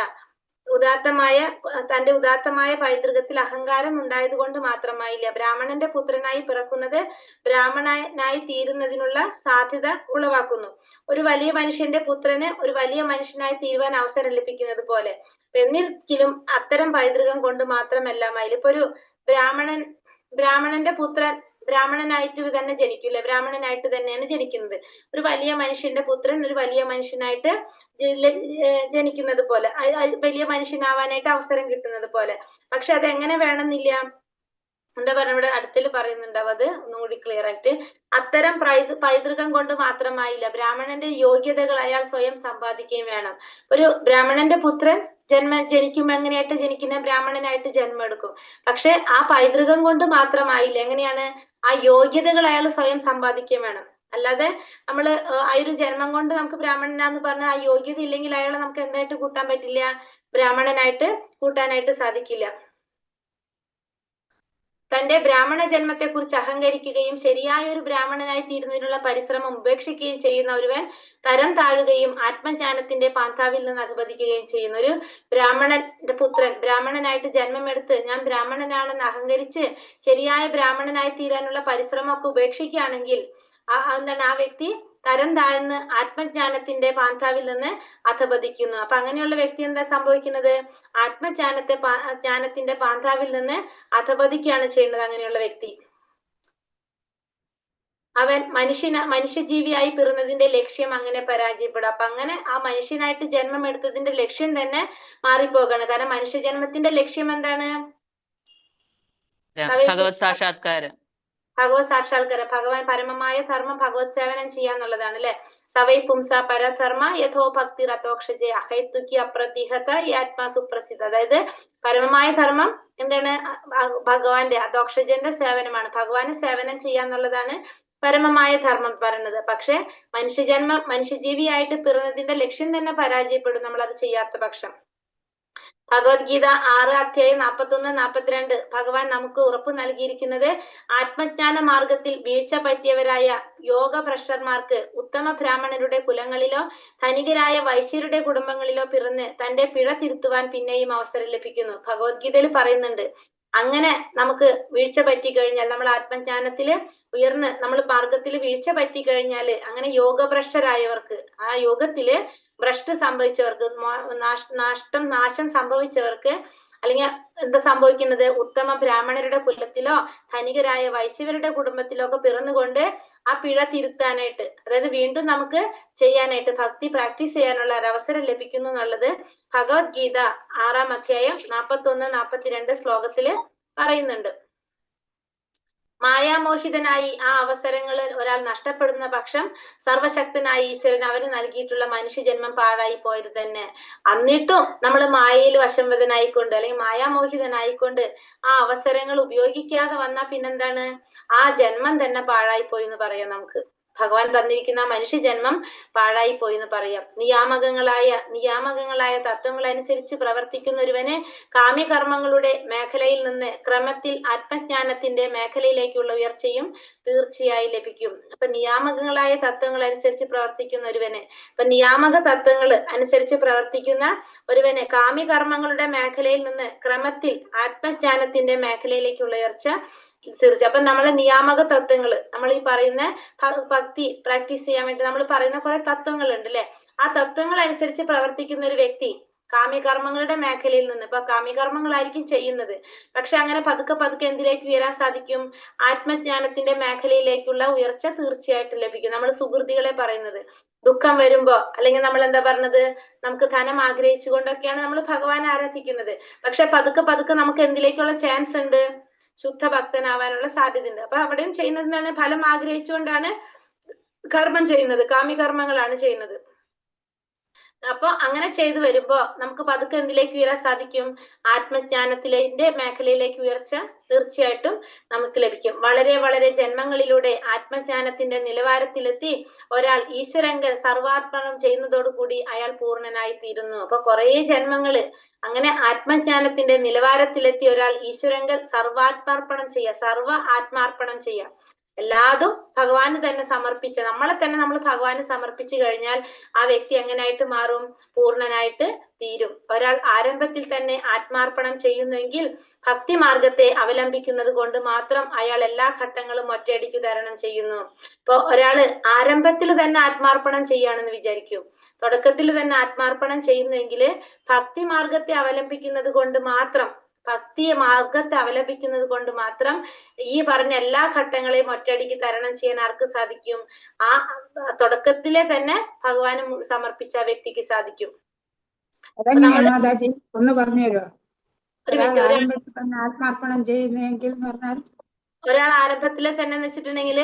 തന്റെ ഉദാത്തമായ പൈതൃകത്തിൽ അഹങ്കാരം ഉണ്ടായത് കൊണ്ട് മാത്രമായില്ല. ബ്രാഹ്മണന്റെ പുത്രനായി പിറക്കുന്നത് ബ്രാഹ്മണനായി തീരുന്നതിനുള്ള സാധ്യത ഉളവാക്കുന്നു. ഒരു വലിയ മനുഷ്യന്റെ പുത്രന് ഒരു വലിയ മനുഷ്യനായി തീരുവാൻ അവസരം ലഭിക്കുന്നത് പോലെ. എന്നിരിക്കലും അത്തരം പൈതൃകം കൊണ്ട് മാത്രമെല്ലാമായില്ല. ഇപ്പൊ ഒരു ബ്രാഹ്മണന്റെ പുത്രൻ ബ്രാഹ്മണനായിട്ട് തന്നെ ജനിക്കില്ല, ബ്രാഹ്മണനായിട്ട് തന്നെയാണ് ജനിക്കുന്നത്. ഒരു വലിയ മനുഷ്യന്റെ പുത്രൻ ഒരു വലിയ മനുഷ്യനായിട്ട് ജനിക്കുന്നത് പോലെ, വലിയ മനുഷ്യനാവാനായിട്ട് അവസരം കിട്ടുന്നത് പോലെ. പക്ഷെ അത് എങ്ങനെ വേണമെന്നില്ല. എന്താ പറയുക, ഇവിടെ അടുത്തിൽ പറയുന്നുണ്ടാവും, അത് ഒന്നുകൂടി ക്ലിയർ ആയിട്ട്. അത്തരം പൈതൃകം കൊണ്ട് മാത്രമായില്ല, ബ്രാഹ്മണന്റെ യോഗ്യതകൾ അയാൾ സ്വയം സമ്പാദിക്കുകയും വേണം. ഒരു ബ്രാഹ്മണന്റെ പുത്രൻ ജനിക്കുമ്പോ എങ്ങനെയായിട്ട് ജനിക്കുന്ന ബ്രാഹ്മണനായിട്ട് ജന്മം എടുക്കും. പക്ഷെ ആ പൈതൃകം കൊണ്ട് മാത്രമായില്ല. എങ്ങനെയാണ്? ആ യോഗ്യതകൾ അയാൾ സ്വയം സമ്പാദിക്കുകയും വേണം. അല്ലാതെ നമ്മള് ആ ഒരു ജന്മം കൊണ്ട് നമുക്ക് ബ്രാഹ്മണനാന്ന് പറഞ്ഞാൽ ആ യോഗ്യത ഇല്ലെങ്കിൽ അയാളെ നമുക്ക് എന്തായിട്ട് കൂട്ടാൻ പറ്റില്ല? ബ്രാഹ്മണനായിട്ട് കൂട്ടാനായിട്ട് സാധിക്കില്ല. തന്റെ ബ്രാഹ്മണ ജന്മത്തെ കുറിച്ച് അഹങ്കരിക്കുകയും ശരിയായ ഒരു ബ്രാഹ്മണനായി തീരുന്നതിനുള്ള പരിശ്രമം ഉപേക്ഷിക്കുകയും ചെയ്യുന്ന ഒരുവൻ തരം താഴുകയും ആത്മജ്ഞാനത്തിന്റെ പാന്താവിൽ നിന്ന് അധപതിക്കുകയും ചെയ്യുന്ന ഒരു ബ്രാഹ്മണന്റെ പുത്രൻ ബ്രാഹ്മണനായിട്ട് ജന്മമെടുത്ത് ഞാൻ ബ്രാഹ്മണനാണെന്ന് അഹങ്കരിച്ച് ശരിയായ ബ്രാഹ്മണനായി തീരാനുള്ള പരിശ്രമമൊക്കെ ഉപേക്ഷിക്കുകയാണെങ്കിൽ ആ വ്യക്തി തരം താഴ്ന്ന് ആത്മജ്ഞാനത്തിന്റെ പാന്താവിൽ നിന്ന് അധപതിക്കുന്നു. അപ്പൊ അങ്ങനെയുള്ള വ്യക്തി എന്താ സംഭവിക്കുന്നത്? ജ്ഞാനത്തിന്റെ പാന്താവിൽ നിന്ന് അധപതിക്കുകയാണ് ചെയ്യുന്നത്. അങ്ങനെയുള്ള വ്യക്തി അവൻ മനുഷ്യജീവിയായി പിറന്നതിന്റെ ലക്ഷ്യം അങ്ങനെ പരാജയപ്പെടും. അപ്പൊ അങ്ങനെ ആ മനുഷ്യനായിട്ട് ജന്മം എടുത്തതിന്റെ ലക്ഷ്യം തന്നെ മാറിപ്പോകണം. കാരണം മനുഷ്യജന്മത്തിന്റെ ലക്ഷ്യം എന്താണ്? ഭഗവത് സാക്ഷാത്കാരം. ഭഗവാൻ പരമമായ ധർമ്മം ഭഗവത് സേവനം ചെയ്യാന്നുള്ളതാണ് അല്ലെ. സവൈ പുംസ പരധർമ്മ യഥോ ഭക്തി രഥോക്ഷജെ അഹൈത്തുക്കി അപ്രതിഹത ആത്മാ സുപ്രസിദ്ധ. അതായത് പരമമായ ധർമ്മം എന്താണ്? ഭഗവാന്റെ അധോക്ഷജന്റെ സേവനമാണ്. ഭഗവാന് സേവനം ചെയ്യാന്നുള്ളതാണ് പരമമായ ധർമ്മം പറയുന്നത്. പക്ഷെ മനുഷ്യജീവിയായിട്ട് പിറന്നതിന്റെ ലക്ഷ്യം തന്നെ പരാജയപ്പെടും നമ്മൾ അത് ചെയ്യാത്ത പക്ഷം. ഭഗവത്ഗീത 6:41-42 ഭഗവാൻ നമുക്ക് ഉറപ്പ് നൽകിയിരിക്കുന്നത് ആത്മജ്ഞാന മാർഗത്തിൽ വീഴ്ച പറ്റിയവരായ യോഗഭ്രഷ്ടന്മാർക്ക് ഉത്തമ ബ്രാഹ്മണരുടെ കുലങ്ങളിലോ ധനികരായ വൈശ്യരുടെ കുടുംബങ്ങളിലോ പിറന്ന് തന്റെ പിഴ തിരുത്തുവാൻ പിന്നെയും അവസരം ലഭിക്കുന്നു. ഭഗവത്ഗീതയിൽ പറയുന്നുണ്ട്, അങ്ങനെ നമുക്ക് വീഴ്ച പറ്റിക്കഴിഞ്ഞാൽ, നമ്മൾ ആത്മജ്ഞാനത്തില് ഉയർന്ന് നമ്മൾ മാർഗത്തിൽ വീഴ്ച പറ്റിക്കഴിഞ്ഞാല്, അങ്ങനെ യോഗഭ്രഷ്ടരായവർക്ക്, ആ യോഗത്തില് ഭ്രഷ്ട് സംഭവിച്ചവർക്ക്, നാശം സംഭവിച്ചവർക്ക്, അല്ലെങ്കിൽ എന്താ സംഭവിക്കുന്നത്? ഉത്തമ ബ്രാഹ്മണരുടെ കുലത്തിലോ ധനികരായ വൈശ്യവരുടെ കുടുംബത്തിലോ ഒക്കെ പിറന്നുകൊണ്ട് ആ പിഴ തിരുത്താനായിട്ട്, അതായത് വീണ്ടും നമുക്ക് ചെയ്യാനായിട്ട് ഭക്തി പ്രാക്ടീസ് ചെയ്യാനുള്ള ഒരു അവസരം ലഭിക്കുന്നു എന്നുള്ളത് ഭഗവത്ഗീത 6-41-42 ശ്ലോകത്തില് പറയുന്നുണ്ട്. മായാമോഹിതനായി ആ അവസരങ്ങളിൽ ഒരാൾ നഷ്ടപ്പെടുന്ന പക്ഷം സർവശക്തനായ ഈശ്വരൻ അവന് നൽകിയിട്ടുള്ള മനുഷ്യജന്മം പാഴായി പോയത് തന്നെ. എന്നിട്ടും നമ്മൾ മായയിൽ വശംവദനായിക്കൊണ്ട് അല്ലെങ്കിൽ മായാമോഹിതനായിക്കൊണ്ട് ആ അവസരങ്ങൾ ഉപയോഗിക്കാതെ വന്നാൽ പിന്നെന്താണ്? ആ ജന്മം തന്നെ പാഴായി പോയി എന്ന് പറയാം. നമുക്ക് ഭഗവാൻ തന്നിരിക്കുന്ന മനുഷ്യജന്മം പാഴായി പോയി എന്ന് പറയാം. നിയാമകങ്ങളായ തത്വങ്ങൾ അനുസരിച്ച് പ്രവർത്തിക്കുന്ന ഒരുവന് കാമ്യകർമ്മങ്ങളുടെ മേഖലയിൽ നിന്ന് ക്രമത്തിൽ ആത്മജ്ഞാനത്തിന്റെ മേഖലയിലേക്കുള്ള ഉയർച്ചയും തീർച്ചയായും ലഭിക്കും. അപ്പൊ നിയാമകങ്ങളായ തത്വങ്ങൾ അനുസരിച്ച് പ്രവർത്തിക്കുന്ന ഒരുവന്, ഇപ്പൊ നിയാമക തത്വങ്ങൾ അനുസരിച്ച് പ്രവർത്തിക്കുന്ന ഒരുവന് കാമ്യകർമ്മങ്ങളുടെ മേഖലയിൽ നിന്ന് ക്രമത്തിൽ ആത്മജ്ഞാനത്തിന്റെ മേഖലയിലേക്കുള്ള ഉയർച്ച തീർച്ചയായും. അപ്പൊ നമ്മളെ നിയാമക തത്വങ്ങള്, നമ്മൾ ഈ പറയുന്ന ഭക്തി പ്രാക്ടീസ് ചെയ്യാൻ വേണ്ടി നമ്മൾ പറയുന്ന കുറെ തത്വങ്ങൾ ഉണ്ട് അല്ലെ. ആ തത്വങ്ങൾ അനുസരിച്ച് പ്രവർത്തിക്കുന്ന ഒരു വ്യക്തി കാമ്യകർമ്മങ്ങളുടെ മേഖലയിൽ നിന്ന്, ഇപ്പൊ കാമ്യകർമ്മങ്ങളായിരിക്കും ചെയ്യുന്നത്, പക്ഷെ അങ്ങനെ പതുക്കെ പതുക്കെ എന്തിലേക്ക് ഉയരാൻ സാധിക്കും? ആത്മജ്ഞാനത്തിന്റെ മേഖലയിലേക്കുള്ള ഉയർച്ച തീർച്ചയായിട്ടും ലഭിക്കും. നമ്മൾ സുഹൃത്തികളെ പറയുന്നത് ദുഃഖം വരുമ്പോ, അല്ലെങ്കിൽ നമ്മൾ എന്താ പറഞ്ഞത്, നമുക്ക് ധനം ആഗ്രഹിച്ചുകൊണ്ടൊക്കെയാണ് നമ്മൾ ഭഗവാനെ ആരാധിക്കുന്നത്. പക്ഷെ പതുക്കെ പതുക്കെ നമുക്ക് എന്തിലേക്കുള്ള ചാൻസ് ഉണ്ട്? ശുദ്ധ ഭക്തനാവാനുള്ള സാധ്യത ഉണ്ട്. അപ്പൊ അവിടെയും ചെയ്യുന്നത് എന്താണ്? ഫലം ആഗ്രഹിച്ചുകൊണ്ടാണ് കർമ്മം ചെയ്യുന്നത്, കാമ്യകർമ്മങ്ങളാണ് ചെയ്യുന്നത്. അപ്പൊ അങ്ങനെ ചെയ്തു വരുമ്പോ നമുക്ക് പതുക്കെ എന്തിലേക്ക് ഉയരാൻ സാധിക്കും? ആത്മജ്ഞാനത്തിന്റെ മേഖലയിലേക്ക് ഉയർച്ച തീർച്ചയായിട്ടും നമുക്ക് ലഭിക്കും. വളരെ വളരെ ജന്മങ്ങളിലൂടെ ആത്മജ്ഞാനത്തിന്റെ നിലവാരത്തിലെത്തി ഒരാൾ ഈശ്വരങ്കൽ സർവാർപ്പണം ചെയ്യുന്നതോടുകൂടി അയാൾ പൂർണ്ണനായി തീരുന്നു. അപ്പൊ കുറെ ജന്മങ്ങള് അങ്ങനെ ആത്മജ്ഞാനത്തിന്റെ നിലവാരത്തിലെത്തി ഒരാൾ ഈശ്വരങ്കൽ സർവാത്മാർപ്പണം ചെയ്യുക, സർവ ആത്മാർപ്പണം ചെയ്യുക, എല്ലാതും ഭഗവാന് തന്നെ സമർപ്പിച്ച്, നമ്മളെ തന്നെ നമ്മൾ ഭഗവാന് സമർപ്പിച്ചു കഴിഞ്ഞാൽ ആ വ്യക്തി എങ്ങനായിട്ട് മാറും? പൂർണ്ണനായിട്ട് തീരും. ഒരാൾ ആരംഭത്തിൽ തന്നെ ആത്മാർപ്പണം ചെയ്യുന്നെങ്കിൽ ഭക്തി മാർഗത്തെ അവലംബിക്കുന്നത് കൊണ്ട് മാത്രം അയാൾ എല്ലാ ഘട്ടങ്ങളും ഒറ്റയടിക്ക് തരണം ചെയ്യുന്നു. ഇപ്പൊ ഒരാള് ആരംഭത്തിൽ തന്നെ ആത്മാർപ്പണം ചെയ്യുകയാണെന്ന് വിചാരിക്കൂ, തുടക്കത്തിൽ തന്നെ ആത്മാർപ്പണം ചെയ്യുന്നെങ്കിൽ ഭക്തി മാർഗത്തെ അവലംബിക്കുന്നത് കൊണ്ട് മാത്രം, ഭക്തി മാർഗത്തെ അവലംബിക്കുന്നത് കൊണ്ട് മാത്രം ഈ പറഞ്ഞ എല്ലാ ഘട്ടങ്ങളെയും ഒറ്റയടിക്ക് തരണം ചെയ്യാൻ ആർക്ക് സാധിക്കും? ആ തുടക്കത്തിലെ തന്നെ ഭഗവാന് സമർപ്പിച്ച വ്യക്തിക്ക് സാധിക്കും. അതെങ്ങനെയാ മാതാജി ഒന്ന് പറഞ്ഞുതരുമോ? ഒരു ഒരാൾ മിനിറ്റ്, ആരംഭത്തിൽ തന്നെ ആത്മാർപ്പണം ചെയ്യുന്നെങ്കിൽ എന്ന് പറഞ്ഞാൽ ഒരാൾ ആരംഭത്തിലെ തന്നെ വെച്ചിട്ടുണ്ടെങ്കിൽ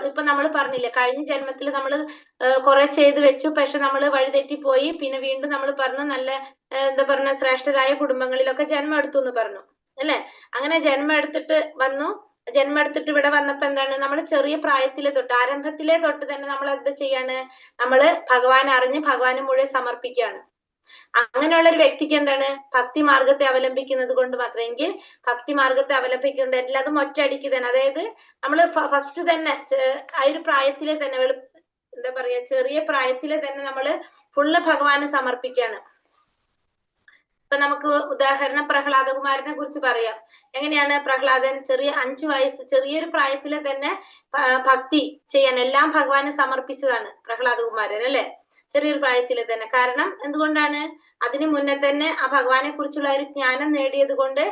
ഇപ്പൊ നമ്മൾ പറഞ്ഞില്ലേ, കഴിഞ്ഞ ജന്മത്തിൽ നമ്മൾ കുറെ ചെയ്തു വെച്ചു, പക്ഷെ നമ്മൾ വഴിതെറ്റിപ്പോയി, പിന്നെ വീണ്ടും നമ്മൾ പറഞ്ഞു നല്ല എന്താ പറഞ്ഞ ശ്രേഷ്ഠരായ കുടുംബങ്ങളിലൊക്കെ ജന്മം എടുത്തു എന്ന് പറഞ്ഞു അല്ലെ. അങ്ങനെ ജന്മം എടുത്തിട്ട് വന്നു, ജന്മം എടുത്തിട്ട് ഇവിടെ വന്നപ്പോ എന്താണ്? നമ്മൾ ചെറിയ പ്രായത്തിലെ തൊട്ട്, ആരംഭത്തിലെ തൊട്ട് തന്നെ നമ്മൾ എന്ത് ചെയ്യാണ്? നമ്മള് ഭഗവാൻ അറിഞ്ഞ് ഭഗവാന് മുഴുവൻ സമർപ്പിക്കുകയാണ്. അങ്ങനെയുള്ള ഒരു വ്യക്തിക്ക് എന്താണ്? ഭക്തി മാർഗത്തെ അവലംബിക്കുന്നത് കൊണ്ട് മാത്രം, എങ്കിൽ ഭക്തി മാർഗത്തെ അവലംബിക്കുന്നത് എല്ലാതും ഒറ്റയടിക്ക് തന്നെ, അതായത് നമ്മൾ ഫസ്റ്റ് തന്നെ ആ ഒരു പ്രായത്തിലെ തന്നെ, എന്താ പറയാ, ചെറിയ പ്രായത്തിലെ തന്നെ നമ്മള് ഫുള്ള് ഭഗവാന് സമർപ്പിക്കുകയാണ്. ഇപ്പൊ നമുക്ക് ഉദാഹരണം പ്രഹ്ലാദകുമാരനെ കുറിച്ച് പറയാം. എങ്ങനെയാണ് പ്രഹ്ലാദൻ ചെറിയ 5 വയസ്സ്, ചെറിയൊരു പ്രായത്തിലെ തന്നെ ഭക്തി ചെയ്യാൻ എല്ലാം ഭഗവാന് സമർപ്പിച്ചതാണ് പ്രഹ്ലാദകുമാരൻ അല്ലെ, ചെറിയൊരു പ്രായത്തിലെ തന്നെ. കാരണം എന്തുകൊണ്ടാണ്? അതിനു മുന്നേ തന്നെ ആ ഭഗവാനെ കുറിച്ചുള്ള ഒരു ജ്ഞാനം നേടിയത് കൊണ്ട്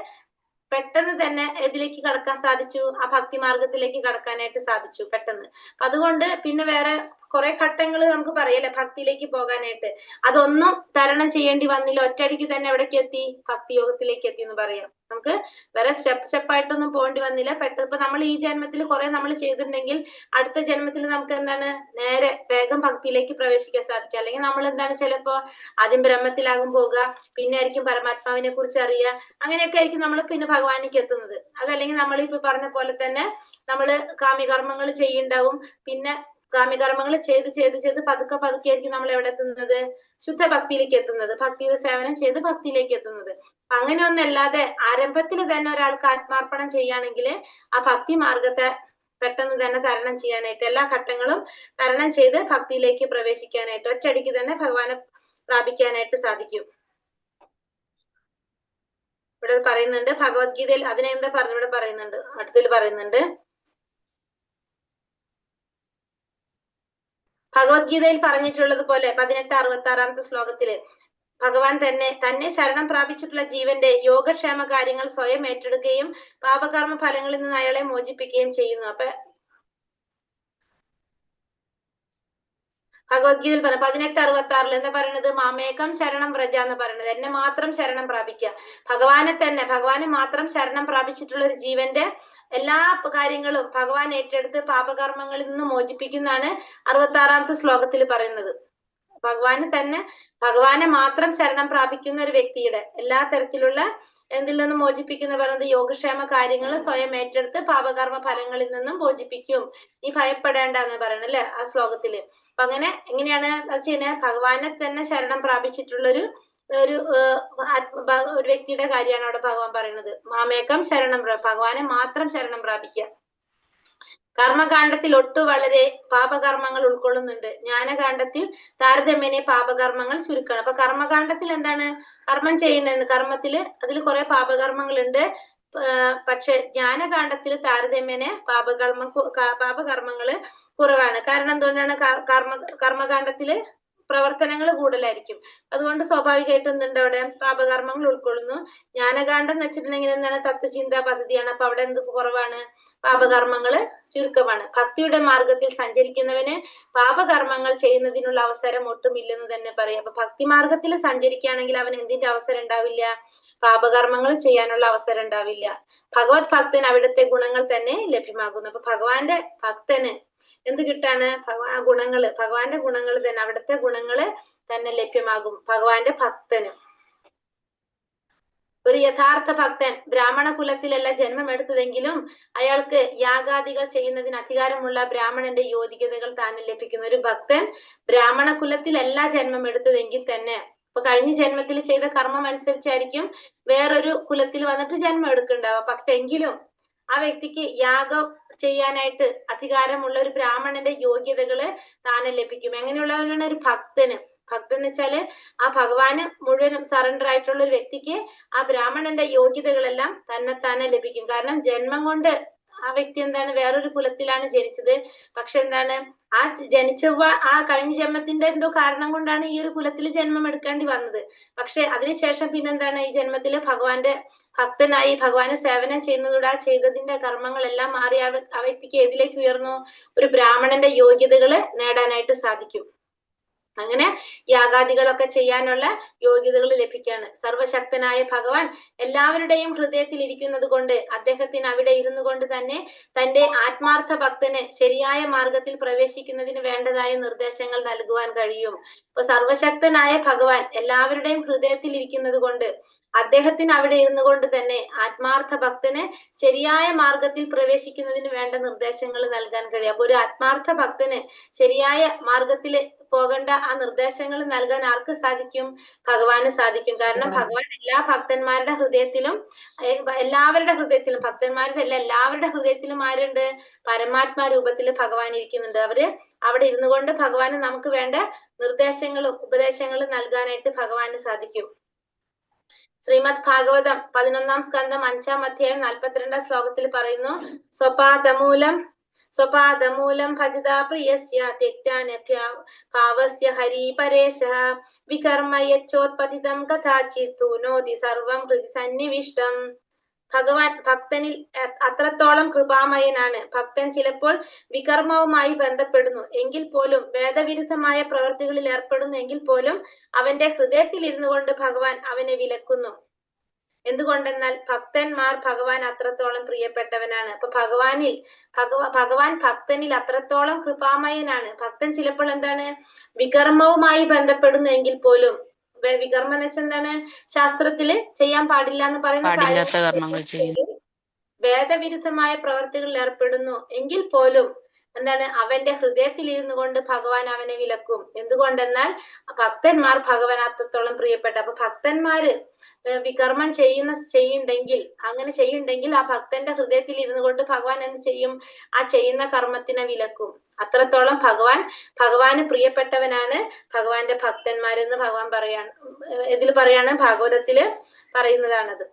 പെട്ടെന്ന് തന്നെ ഇതിലേക്ക് കടക്കാൻ സാധിച്ചു, ആ ഭക്തി മാർഗത്തിലേക്ക് കടക്കാനായിട്ട് സാധിച്ചു പെട്ടെന്ന്. അതുകൊണ്ട് പിന്നെ വേറെ കുറെ ഘട്ടങ്ങൾ നമുക്ക് പറയല്ലേ ഭക്തിയിലേക്ക് പോകാനായിട്ട്, അതൊന്നും തരണം ചെയ്യേണ്ടി വന്നില്ല, ഒറ്റയടിക്ക് തന്നെ എവിടേക്ക് എത്തി? ഭക്തി യോഗത്തിലേക്ക് എത്തി എന്ന് പറയാം. നമുക്ക് വേറെ സ്റ്റെപ്പായിട്ടൊന്നും പോകേണ്ടി വന്നില്ല. പെട്ടെന്ന് ഇപ്പൊ നമ്മൾ ഈ ജന്മത്തിൽ കുറെ നമ്മൾ ചെയ്തിട്ടുണ്ടെങ്കിൽ അടുത്ത ജന്മത്തിൽ നമുക്ക് എന്താണ്? നേരെ വേഗം ഭക്തിയിലേക്ക് പ്രവേശിക്കാൻ സാധിക്കുക. അല്ലെങ്കിൽ നമ്മൾ എന്താണ് ചിലപ്പോ ആദ്യം ബ്രഹ്മത്തിലാകും പോവുക, പിന്നെ ആയിരിക്കും പരമാത്മാവിനെ കുറിച്ച് അറിയുക, അങ്ങനെയൊക്കെ ആയിരിക്കും നമ്മൾ പിന്നെ ഭഗവാനിക്ക് എത്തുന്നത്. അതല്ലെങ്കിൽ നമ്മൾ ഇപ്പൊ പറഞ്ഞ പോലെ തന്നെ നമ്മള് കാമ്യകർമ്മങ്ങൾ ചെയ്യുണ്ടാവും, പിന്നെ കാമ്യകർമ്മങ്ങൾ ചെയ്ത് ചെയ്ത് ചെയ്ത് പതുക്കെ പതുക്കെ ആയിരിക്കും നമ്മൾ എവിടെ എത്തുന്നത്? ശുദ്ധ ഭക്തിയിലേക്ക് എത്തുന്നത്, ഭക്തിയുടെ സേവനം ചെയ്ത് ഭക്തിയിലേക്ക് എത്തുന്നത്. അങ്ങനെ ഒന്നല്ലാതെ ആരംഭത്തിൽ തന്നെ ഒരാൾക്ക് ആത്മാർപ്പണം ചെയ്യുകയാണെങ്കിൽ ആ ഭക്തി മാർഗത്തെ പെട്ടെന്ന് തന്നെ തരണം ചെയ്യാനായിട്ട്, എല്ലാ ഘട്ടങ്ങളും തരണം ചെയ്ത് ഭക്തിയിലേക്ക് പ്രവേശിക്കാനായിട്ട്, ഒറ്റയടിക്ക് തന്നെ ഭഗവാനെ പ്രാപിക്കാനായിട്ട് സാധിക്കും. ഇവിടെ പറയുന്നുണ്ട് ഭഗവത്ഗീതയിൽ, അതിനെന്താ പറഞ്ഞു ഇവിടെ പറയുന്നുണ്ട്, അടുത്തിൽ പറയുന്നുണ്ട്, ഭഗവത്ഗീതയിൽ പറഞ്ഞിട്ടുള്ളത് പോലെ 1866 ശ്ലോകത്തില് ഭഗവാൻ തന്നെ ശരണം പ്രാപിച്ചിട്ടുള്ള ജീവന്റെ യോഗക്ഷേമ കാര്യങ്ങൾ സ്വയം ഏറ്റെടുക്കുകയും പാപകർമ്മ ഫലങ്ങളിൽ നിന്ന് അയാളെ മോചിപ്പിക്കുകയും ചെയ്യുന്നു. അപ്പൊ ഭഗവത്ഗീതയിൽ 1866 എന്താ പറയുന്നത്? മാമേകം ശരണം വ്രജ എന്ന് പറയുന്നത്, എന്നെ മാത്രം ശരണം പ്രാപിക്കുക, ഭഗവാനെ മാത്രം ശരണം പ്രാപിച്ചിട്ടുള്ള ഒരു ജീവന്റെ എല്ലാ കാര്യങ്ങളും ഭഗവാൻ ഏറ്റെടുത്ത് പാപകർമ്മങ്ങളിൽ നിന്ന് മോചിപ്പിക്കുന്നതാണ് 66 ശ്ലോകത്തിൽ പറയുന്നത്. ഭഗവാനെ മാത്രം ശരണം പ്രാപിക്കുന്ന ഒരു വ്യക്തിയുടെ എല്ലാ തരത്തിലുള്ള എന്തിൽ നിന്നും മോചിപ്പിക്കുന്ന പറയുന്നത് യോഗക്ഷേമ കാര്യങ്ങൾ സ്വയം ഏറ്റെടുത്ത് പാപകർമ്മ ഫലങ്ങളിൽ നിന്നും മോചിപ്പിക്കും, നീ ഭയപ്പെടേണ്ട എന്ന് പറയണം അല്ലെ ആ ശ്ലോകത്തില്. അപ്പൊ അങ്ങനെ എങ്ങനെയാണ് ചെയ്യുന്നത്? ഭഗവാനെ തന്നെ ശരണം പ്രാപിച്ചിട്ടുള്ളൊരു ഒരു വ്യക്തിയുടെ കാര്യമാണ് അവിടെ ഭഗവാൻ പറയുന്നത്. മാമേകം ശരണം, ഭഗവാനെ മാത്രം ശരണം പ്രാപിക്കുക. കർമ്മകാണ്ഡത്തിൽ വളരെ പാപകർമ്മങ്ങൾ ഉൾക്കൊള്ളുന്നുണ്ട്, ജ്ഞാനകാണ്ഡത്തിൽ താരതമ്യേന പാപകർമ്മങ്ങൾ ചുരുക്കണം. അപ്പൊ കർമ്മകാണ്ഡത്തിൽ എന്താണ്? കർമ്മം ചെയ്യുന്നത്, കർമ്മത്തില് അതിൽ കുറെ പാപകർമ്മങ്ങളുണ്ട്, പക്ഷെ ജ്ഞാനകാണ്ഡത്തിൽ താരതമ്യേന പാപകർമ്മങ്ങള് കുറവാണ്. കാരണം എന്തുകൊണ്ടാണ്? കർമ്മകാണ്ഡത്തില് പ്രവർത്തനങ്ങൾ കൂടുതലായിരിക്കും. അതുകൊണ്ട് സ്വാഭാവികമായിട്ടും എന്തുണ്ട് അവിടെ? പാപകർമ്മങ്ങൾ ഉൾക്കൊള്ളുന്നു. ജ്ഞാനകാണ്ഡം എന്ന് വെച്ചിട്ടുണ്ടെങ്കിൽ എന്താണ്? തത്വചിന്താ പദ്ധതിയാണ്. അപ്പൊ അവിടെ എന്ത് കുറവാണ്? പാപകർമ്മങ്ങള് ചുരുക്കമാണ്. ഭക്തിയുടെ മാർഗത്തിൽ സഞ്ചരിക്കുന്നവന് പാപകർമ്മങ്ങൾ ചെയ്യുന്നതിനുള്ള അവസരം ഒട്ടുമില്ലെന്ന് തന്നെ പറയാം. അപ്പൊ ഭക്തി മാർഗത്തിൽ സഞ്ചരിക്കുകയാണെങ്കിൽ അവൻ എന്തിന്റെ അവസരം ഉണ്ടാവില്ല? പാപകർമ്മങ്ങൾ ചെയ്യാനുള്ള അവസരം ഉണ്ടാവില്ല. ഭഗവത് ഭക്തന് അവിടുത്തെ ഗുണങ്ങൾ തന്നെ ലഭ്യമാകുന്നു. അപ്പൊ ഭഗവാന്റെ ഭക്തന് എന്ത് കിട്ടാണ്? ഭഗവാന്റെ ഗുണങ്ങൾ തന്നെ, അവിടുത്തെ ഗുണങ്ങള് തന്നെ ലഭ്യമാകും ഭഗവാന്റെ ഭക്തന്. ഒരു യഥാർത്ഥ ഭക്തൻ ബ്രാഹ്മണ കുലത്തിലല്ല ജന്മം എടുത്തതെങ്കിലും അയാൾക്ക് യാഗാദികൾ ചെയ്യുന്നതിന് അധികാരമുള്ള ബ്രാഹ്മണന്റെ യോഗ്യതകൾ താനും ലഭിക്കുന്നു. ഒരു ഭക്തൻ ബ്രാഹ്മണ കുലത്തിലല്ല ജന്മം എടുത്തതെങ്കിൽ തന്നെ, ഇപ്പൊ കഴിഞ്ഞ ജന്മത്തിൽ ചെയ്ത കർമ്മം അനുസരിച്ചായിരിക്കും വേറൊരു കുലത്തിൽ വന്നിട്ട് ജന്മം എടുക്കുന്നുണ്ടാവുക. പക്ഷെ എങ്കിലും ആ വ്യക്തിക്ക് യാഗം ചെയ്യാനായിട്ട് അധികാരമുള്ള ഒരു ബ്രാഹ്മണന്റെ യോഗ്യതകള് താനും ലഭിക്കും. എങ്ങനെയുള്ളവരാണ്? ഒരു ഭക്തന്. ഭക്തൻ എന്ന് വെച്ചാല് ആ ഭഗവാന് മുഴുവനും സറണ്ടർ ആയിട്ടുള്ള ഒരു വ്യക്തിക്ക് ആ ബ്രാഹ്മണന്റെ യോഗ്യതകളെല്ലാം തന്നെത്താനെ ലഭിക്കും. കാരണം ജന്മം കൊണ്ട് ആ വ്യക്തി എന്താണ്? വേറൊരു കുലത്തിലാണ് ജനിച്ചത്. പക്ഷെ എന്താണ്? ആ ആ കഴിഞ്ഞ ജന്മത്തിന്റെ എന്തോ കാരണം കൊണ്ടാണ് ഈ ഒരു കുലത്തിൽ ജന്മം എടുക്കേണ്ടി വന്നത്. പക്ഷെ അതിനുശേഷം പിന്നെന്താണ്? ഈ ജന്മത്തില് ഭഗവാന്റെ ഭക്തനായി ഭഗവാന് സേവനം ചെയ്യുന്നതോടെ ആ ചെയ്തതിന്റെ കർമ്മങ്ങളെല്ലാം മാറി ആ വ്യക്തിക്ക് ഏതിലേക്ക് ഉയർന്നു? ഒരു ബ്രാഹ്മണന്റെ യോഗ്യതകള് നേടാനായിട്ട് സാധിക്കും. അങ്ങനെ യാഗാദികളൊക്കെ ചെയ്യാനുള്ള യോഗ്യതകൾ ലഭിക്കുകയാണ്. സർവശക്തനായ ഭഗവാൻ എല്ലാവരുടെയും ഹൃദയത്തിൽ ഇരിക്കുന്നത് കൊണ്ട് അദ്ദേഹത്തിന് അവിടെ ഇരുന്നു കൊണ്ട് തന്നെ തന്റെ ആത്മാർത്ഥ ഭക്തന് ശരിയായ മാർഗത്തിൽ പ്രവേശിക്കുന്നതിന് വേണ്ടതായ നിർദ്ദേശങ്ങൾ നൽകുവാൻ കഴിയും. ഇപ്പൊ സർവശക്തനായ ഭഗവാൻ എല്ലാവരുടെയും ഹൃദയത്തിൽ ഇരിക്കുന്നത് കൊണ്ട് അദ്ദേഹത്തിന് അവിടെ ഇരുന്നു കൊണ്ട് തന്നെ ആത്മാർത്ഥ ഭക്തന് ശരിയായ മാർഗത്തിൽ പ്രവേശിക്കുന്നതിന് വേണ്ട നിർദ്ദേശങ്ങൾ നൽകാൻ കഴിയും. അപ്പൊ ഒരു ആത്മാർത്ഥ ഭക്തന് ശരിയായ മാർഗത്തിൽ പോകേണ്ട ആ നിർദ്ദേശങ്ങൾ നൽകാൻ ആർക്ക് സാധിക്കും? ഭഗവാന് സാധിക്കും. കാരണം ഭഗവാൻ എല്ലാ ഭക്തന്മാരുടെ ഹൃദയത്തിലും, എല്ലാവരുടെ ഹൃദയത്തിലും, ഭക്തന്മാരുടെ എല്ലാവരുടെ ഹൃദയത്തിലും ആരുണ്ട്? പരമാത്മാ രൂപത്തിൽ ഭഗവാൻ ഇരിക്കുന്നുണ്ട്. അവര് അവിടെ ഇരുന്നു കൊണ്ട് ഭഗവാന് നമുക്ക് വേണ്ട നിർദ്ദേശങ്ങളും ഉപദേശങ്ങളും നൽകാനായിട്ട് ഭഗവാന് സാധിക്കും. ശ്രീമദ് ഭാഗവതം 11-ാം സ്കന്ധം 5-ാം അധ്യായം 42-ാം ശ്ലോകത്തിൽ പറയുന്നു, സ്വപാദമൂലം ഭജതാ പ്രിയസ്യ ത്യക്താനഭ്യ ഭാവസ്യ ഹരി പരേശഃ വികർമ്മ യച്ചോത്പതിതം കഥാചിത് തൂനോതി സർവം ഹൃദി സന്നിവിഷ്ടം. ഭഗവാൻ ഭക്തനിൽ അത്രത്തോളം കൃപാമയനാണ്. ഭക്തൻ ചിലപ്പോൾ വികർമ്മവുമായി ബന്ധപ്പെടുന്നു എങ്കിൽ പോലും, വേദവിരുദ്ധമായ പ്രവൃത്തികളിൽ ഏർപ്പെടുന്നു എങ്കിൽ പോലും അവന്റെ ഹൃദയത്തിൽ ഇരുന്നു കൊണ്ട് ഭഗവാൻ അവനെ വിലക്കുന്നു. എന്തുകൊണ്ടെന്നാൽ ഭക്തന്മാർ ഭഗവാൻ അത്രത്തോളം പ്രിയപ്പെട്ടവനാണ്. അപ്പൊ ഭഗവാൻ ഭക്തനിൽ അത്രത്തോളം കൃപാമയനാണ്. ഭക്തൻ ചിലപ്പോൾ എന്താണ്? വികർമ്മവുമായി ബന്ധപ്പെടുന്നു എങ്കിൽ പോലും, വികർമ്മം എന്ന് വെച്ചാൽ എന്താണ്? ശാസ്ത്രത്തില് ചെയ്യാൻ പാടില്ല എന്ന് പറയുന്ന കാര്യം, വേദവിരുദ്ധമായ പ്രവർത്തികളിൽ ഏർപ്പെടുന്നു എങ്കിൽ പോലും എന്താണ്? അവന്റെ ഹൃദയത്തിൽ ഇരുന്നു കൊണ്ട് ഭഗവാൻ അവനെ വിലക്കും. എന്തുകൊണ്ടെന്നാൽ ഭക്തന്മാർ ഭഗവാൻ അത്രത്തോളം പ്രിയപ്പെട്ട. അപ്പൊ ഭക്തന്മാര് വികർമ്മം അങ്ങനെ ചെയ്യുണ്ടെങ്കിൽ ആ ഭക്തന്റെ ഹൃദയത്തിൽ ഇരുന്നു കൊണ്ട് ഭഗവാൻ എന്ത് ചെയ്യും? ആ ചെയ്യുന്ന കർമ്മത്തിനെ വിലക്കും. അത്രത്തോളം ഭഗവാന് പ്രിയപ്പെട്ടവനാണ് ഭഗവാന്റെ ഭക്തന്മാരെന്ന് ഭഗവാൻ പറയാണ്, ഭാഗവതത്തില് പറയുന്നതാണത്.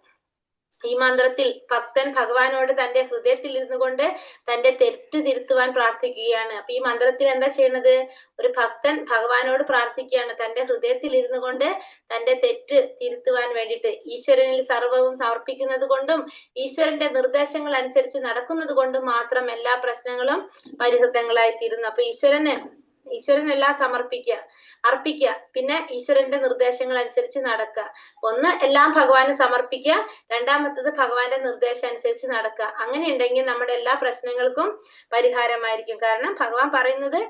ഈ മന്ത്രത്തിൽ ഭക്തൻ ഭഗവാനോട് തന്റെ ഹൃദയത്തിൽ ഇരുന്നു കൊണ്ട് തന്റെ തെറ്റ് തിരുത്തുവാൻ പ്രാർത്ഥിക്കുകയാണ്. അപ്പൊ ഈ മന്ത്രത്തിൽ എന്താ ചെയ്യുന്നത്? ഒരു ഭക്തൻ ഭഗവാനോട് പ്രാർത്ഥിക്കുകയാണ് തന്റെ ഹൃദയത്തിൽ ഇരുന്നു കൊണ്ട് തന്റെ തെറ്റ് തിരുത്തുവാൻ വേണ്ടിയിട്ട്. ഈശ്വരനിൽ സർവവും സമർപ്പിക്കുന്നത് കൊണ്ടും ഈശ്വരന്റെ നിർദ്ദേശങ്ങൾ അനുസരിച്ച് നടക്കുന്നത് കൊണ്ടും മാത്രം എല്ലാ പ്രശ്നങ്ങളും പരിഹൃതങ്ങളായി തീരുന്നു. അപ്പൊ ഈശ്വരനെല്ലാം അർപ്പിക്കുക, പിന്നെ ഈശ്വരന്റെ നിർദ്ദേശങ്ങൾ അനുസരിച്ച് നടക്കുക. ഒന്ന്, എല്ലാം ഭഗവാന് സമർപ്പിക്കുക. രണ്ടാമത്തത് ഭഗവാന്റെ നിർദ്ദേശം അനുസരിച്ച് നടക്കുക. അങ്ങനെ ഉണ്ടെങ്കിൽ നമ്മുടെ എല്ലാ പ്രശ്നങ്ങൾക്കും പരിഹാരമായിരിക്കും. കാരണം ഭഗവാൻ പറയുന്നത്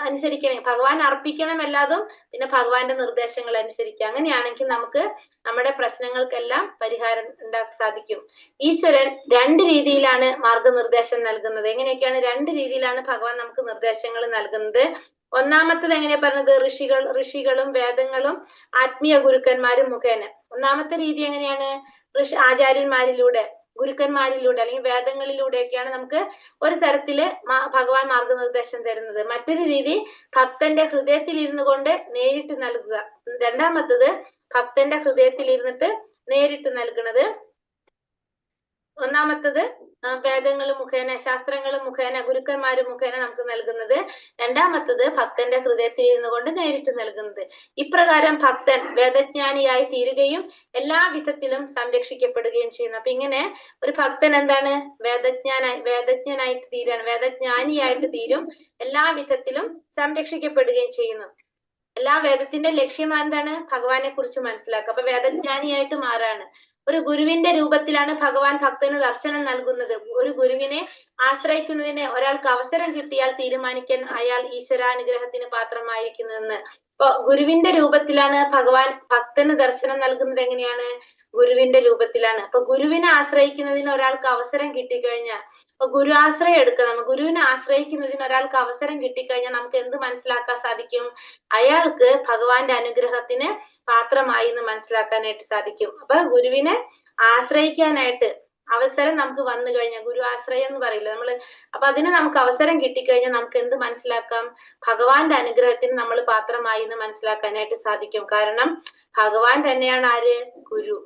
അനുസരിക്കണം, ഭഗവാൻ അർപ്പിക്കണം എല്ലാതും, പിന്നെ ഭഗവാന്റെ നിർദ്ദേശങ്ങൾ അനുസരിക്കുക. അങ്ങനെയാണെങ്കിൽ നമുക്ക് നമ്മുടെ പ്രശ്നങ്ങൾക്കെല്ലാം പരിഹാരം ഉണ്ടാക്കാൻ സാധിക്കും. ഈശ്വരൻ 2 രീതിയിലാണ് മാർഗനിർദ്ദേശം നൽകുന്നത്. എങ്ങനെയൊക്കെയാണ്? 2 രീതിയിലാണ് ഭഗവാൻ നമുക്ക് നിർദ്ദേശങ്ങൾ നൽകുന്നത്. ഒന്നാമത്തത് എങ്ങനെയാ പറഞ്ഞത്? ഋഷികളും വേദങ്ങളും ആത്മീയ ഗുരുക്കന്മാരും മുഖേന. ഒന്നാമത്തെ രീതി എങ്ങനെയാണ്? ആചാര്യന്മാരിലൂടെ, ഗുരുക്കന്മാരിലൂടെ അല്ലെങ്കിൽ വേദങ്ങളിലൂടെയൊക്കെയാണ് നമുക്ക് ഒരു തരത്തില് ഭഗവാൻ മാർഗനിർദ്ദേശം തരുന്നത്. മറ്റൊരു രീതി ഭക്തന്റെ ഹൃദയത്തിൽ ഇരുന്നു കൊണ്ട് നേരിട്ട് നൽകുക. രണ്ടാമത്തത് ഭക്തന്റെ ഹൃദയത്തിൽ ഇരുന്നിട്ട് നേരിട്ട് നൽകുന്നത് ഒന്നാമത്തത് വേദങ്ങൾ മുഖേന, ശാസ്ത്രങ്ങൾ മുഖേന, ഗുരുക്കന്മാര് മുഖേന നമുക്ക് നൽകുന്നത്. രണ്ടാമത്തത് ഭക്തന്റെ ഹൃദയത്തിൽ ഇരുന്നു കൊണ്ട് നേരിട്ട് നൽകുന്നത്. ഇപ്രകാരം ഭക്തൻ വേദജ്ഞാനിയായി തീരുകയും എല്ലാ വിധത്തിലും സംരക്ഷിക്കപ്പെടുകയും ചെയ്യുന്നു. അപ്പൊ ഇങ്ങനെ ഒരു ഭക്തൻ എന്താണ്? വേദജ്ഞനായിട്ട് തീരാണ്, വേദജ്ഞാനിയായിട്ട് തീരും, എല്ലാ വിധത്തിലും സംരക്ഷിക്കപ്പെടുകയും ചെയ്യുന്നു. എല്ലാ വേദത്തിന്റെ ലക്ഷ്യം എന്താണ്? ഭഗവാനെ കുറിച്ച് മനസ്സിലാക്കുക. അപ്പൊ വേദജ്ഞാനിയായിട്ട് മാറാണ്. ഒരു ഗുരുവിന്റെ രൂപത്തിലാണ് ഭഗവാൻ ഭക്തന് ദർശനം നൽകുന്നത്. ഒരു ഗുരുവിനെ ആശ്രയിക്കുന്നതിന് ഒരാൾക്ക് അവസരം കിട്ടിയാൽ തീരുമാനിക്കാൻ അയാൾ ഈശ്വരാനുഗ്രഹത്തിന് പാത്രമായിരിക്കുന്നുവെന്ന്. അപ്പൊ ഗുരുവിന്റെ രൂപത്തിലാണ് ഭഗവാൻ ഭക്തന് ദർശനം നൽകുന്നത്. എങ്ങനെയാണ്? ഗുരുവിന്റെ രൂപത്തിലാണ്. അപ്പൊ ഗുരുവിനെ ആശ്രയിക്കുന്നതിന് ഒരാൾക്ക് അവസരം കിട്ടിക്കഴിഞ്ഞാൽ, അപ്പൊ ഗുരു ആശ്രയം എടുക്കുക. നമ്മൾ ഗുരുവിനെ ആശ്രയിക്കുന്നതിന് ഒരാൾക്ക് അവസരം കിട്ടിക്കഴിഞ്ഞാൽ നമുക്ക് എന്ത് മനസ്സിലാക്കാൻ സാധിക്കും? അയാൾക്ക് ഭഗവാന്റെ അനുഗ്രഹത്തിന് പാത്രമായി എന്ന് മനസ്സിലാക്കാനായിട്ട് സാധിക്കും. അപ്പൊ ഗുരുവിനെ ആശ്രയിക്കാനായിട്ട് അവസരം നമുക്ക് വന്നു കഴിഞ്ഞാൽ, ഗുരു ആശ്രയം എന്ന് പറയില്ല നമ്മള്, അപ്പൊ അതിന് നമുക്ക് അവസരം കിട്ടിക്കഴിഞ്ഞാൽ നമുക്ക് എന്ത് മനസ്സിലാക്കാം? ഭഗവാന്റെ അനുഗ്രഹത്തിന് നമ്മൾ പാത്രമായി എന്ന് മനസ്സിലാക്കാനായിട്ട് സാധിക്കും. കാരണം ഭഗവാൻ തന്നെയാണ് ആര്? ഗുരു.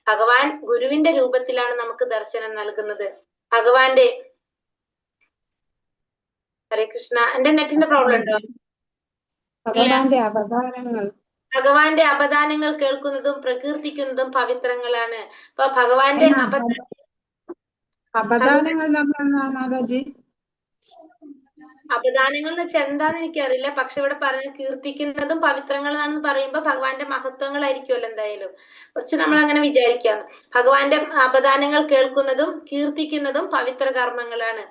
ഭഗവാൻ ഗുരുവിന്റെ രൂപത്തിലാണ് നമുക്ക് ദർശനം നൽകുന്നത്. ഭഗവാന്റെ ഹരേ കൃഷ്ണ. എന്റെ നെറ്റിന്റെ പ്രോബ്ലം ഉണ്ടോ? ഭഗവാന്റെ അപദാനങ്ങൾ കേൾക്കുന്നതും പ്രകീർത്തിക്കുന്നതും പവിത്രങ്ങളാണ്. അപ്പൊ ഭഗവാന്റെ അപദാനങ്ങൾ മാതാജി, അപദാനങ്ങൾ എന്ന് വെച്ചാൽ എന്താന്ന് എനിക്കറിയില്ല. പക്ഷെ ഇവിടെ പറഞ്ഞ കീർത്തിക്കുന്നതും പവിത്രങ്ങളാണെന്ന് പറയുമ്പോ ഭഗവാന്റെ മഹത്വങ്ങളായിരിക്കുമല്ലോ എന്തായാലും. കുറച്ച് നമ്മൾ അങ്ങനെ വിചാരിക്കാം. ഭഗവാന്റെ അപദാനങ്ങൾ കേൾക്കുന്നതും കീർത്തിക്കുന്നതും പവിത്ര കർമ്മങ്ങളാണ്.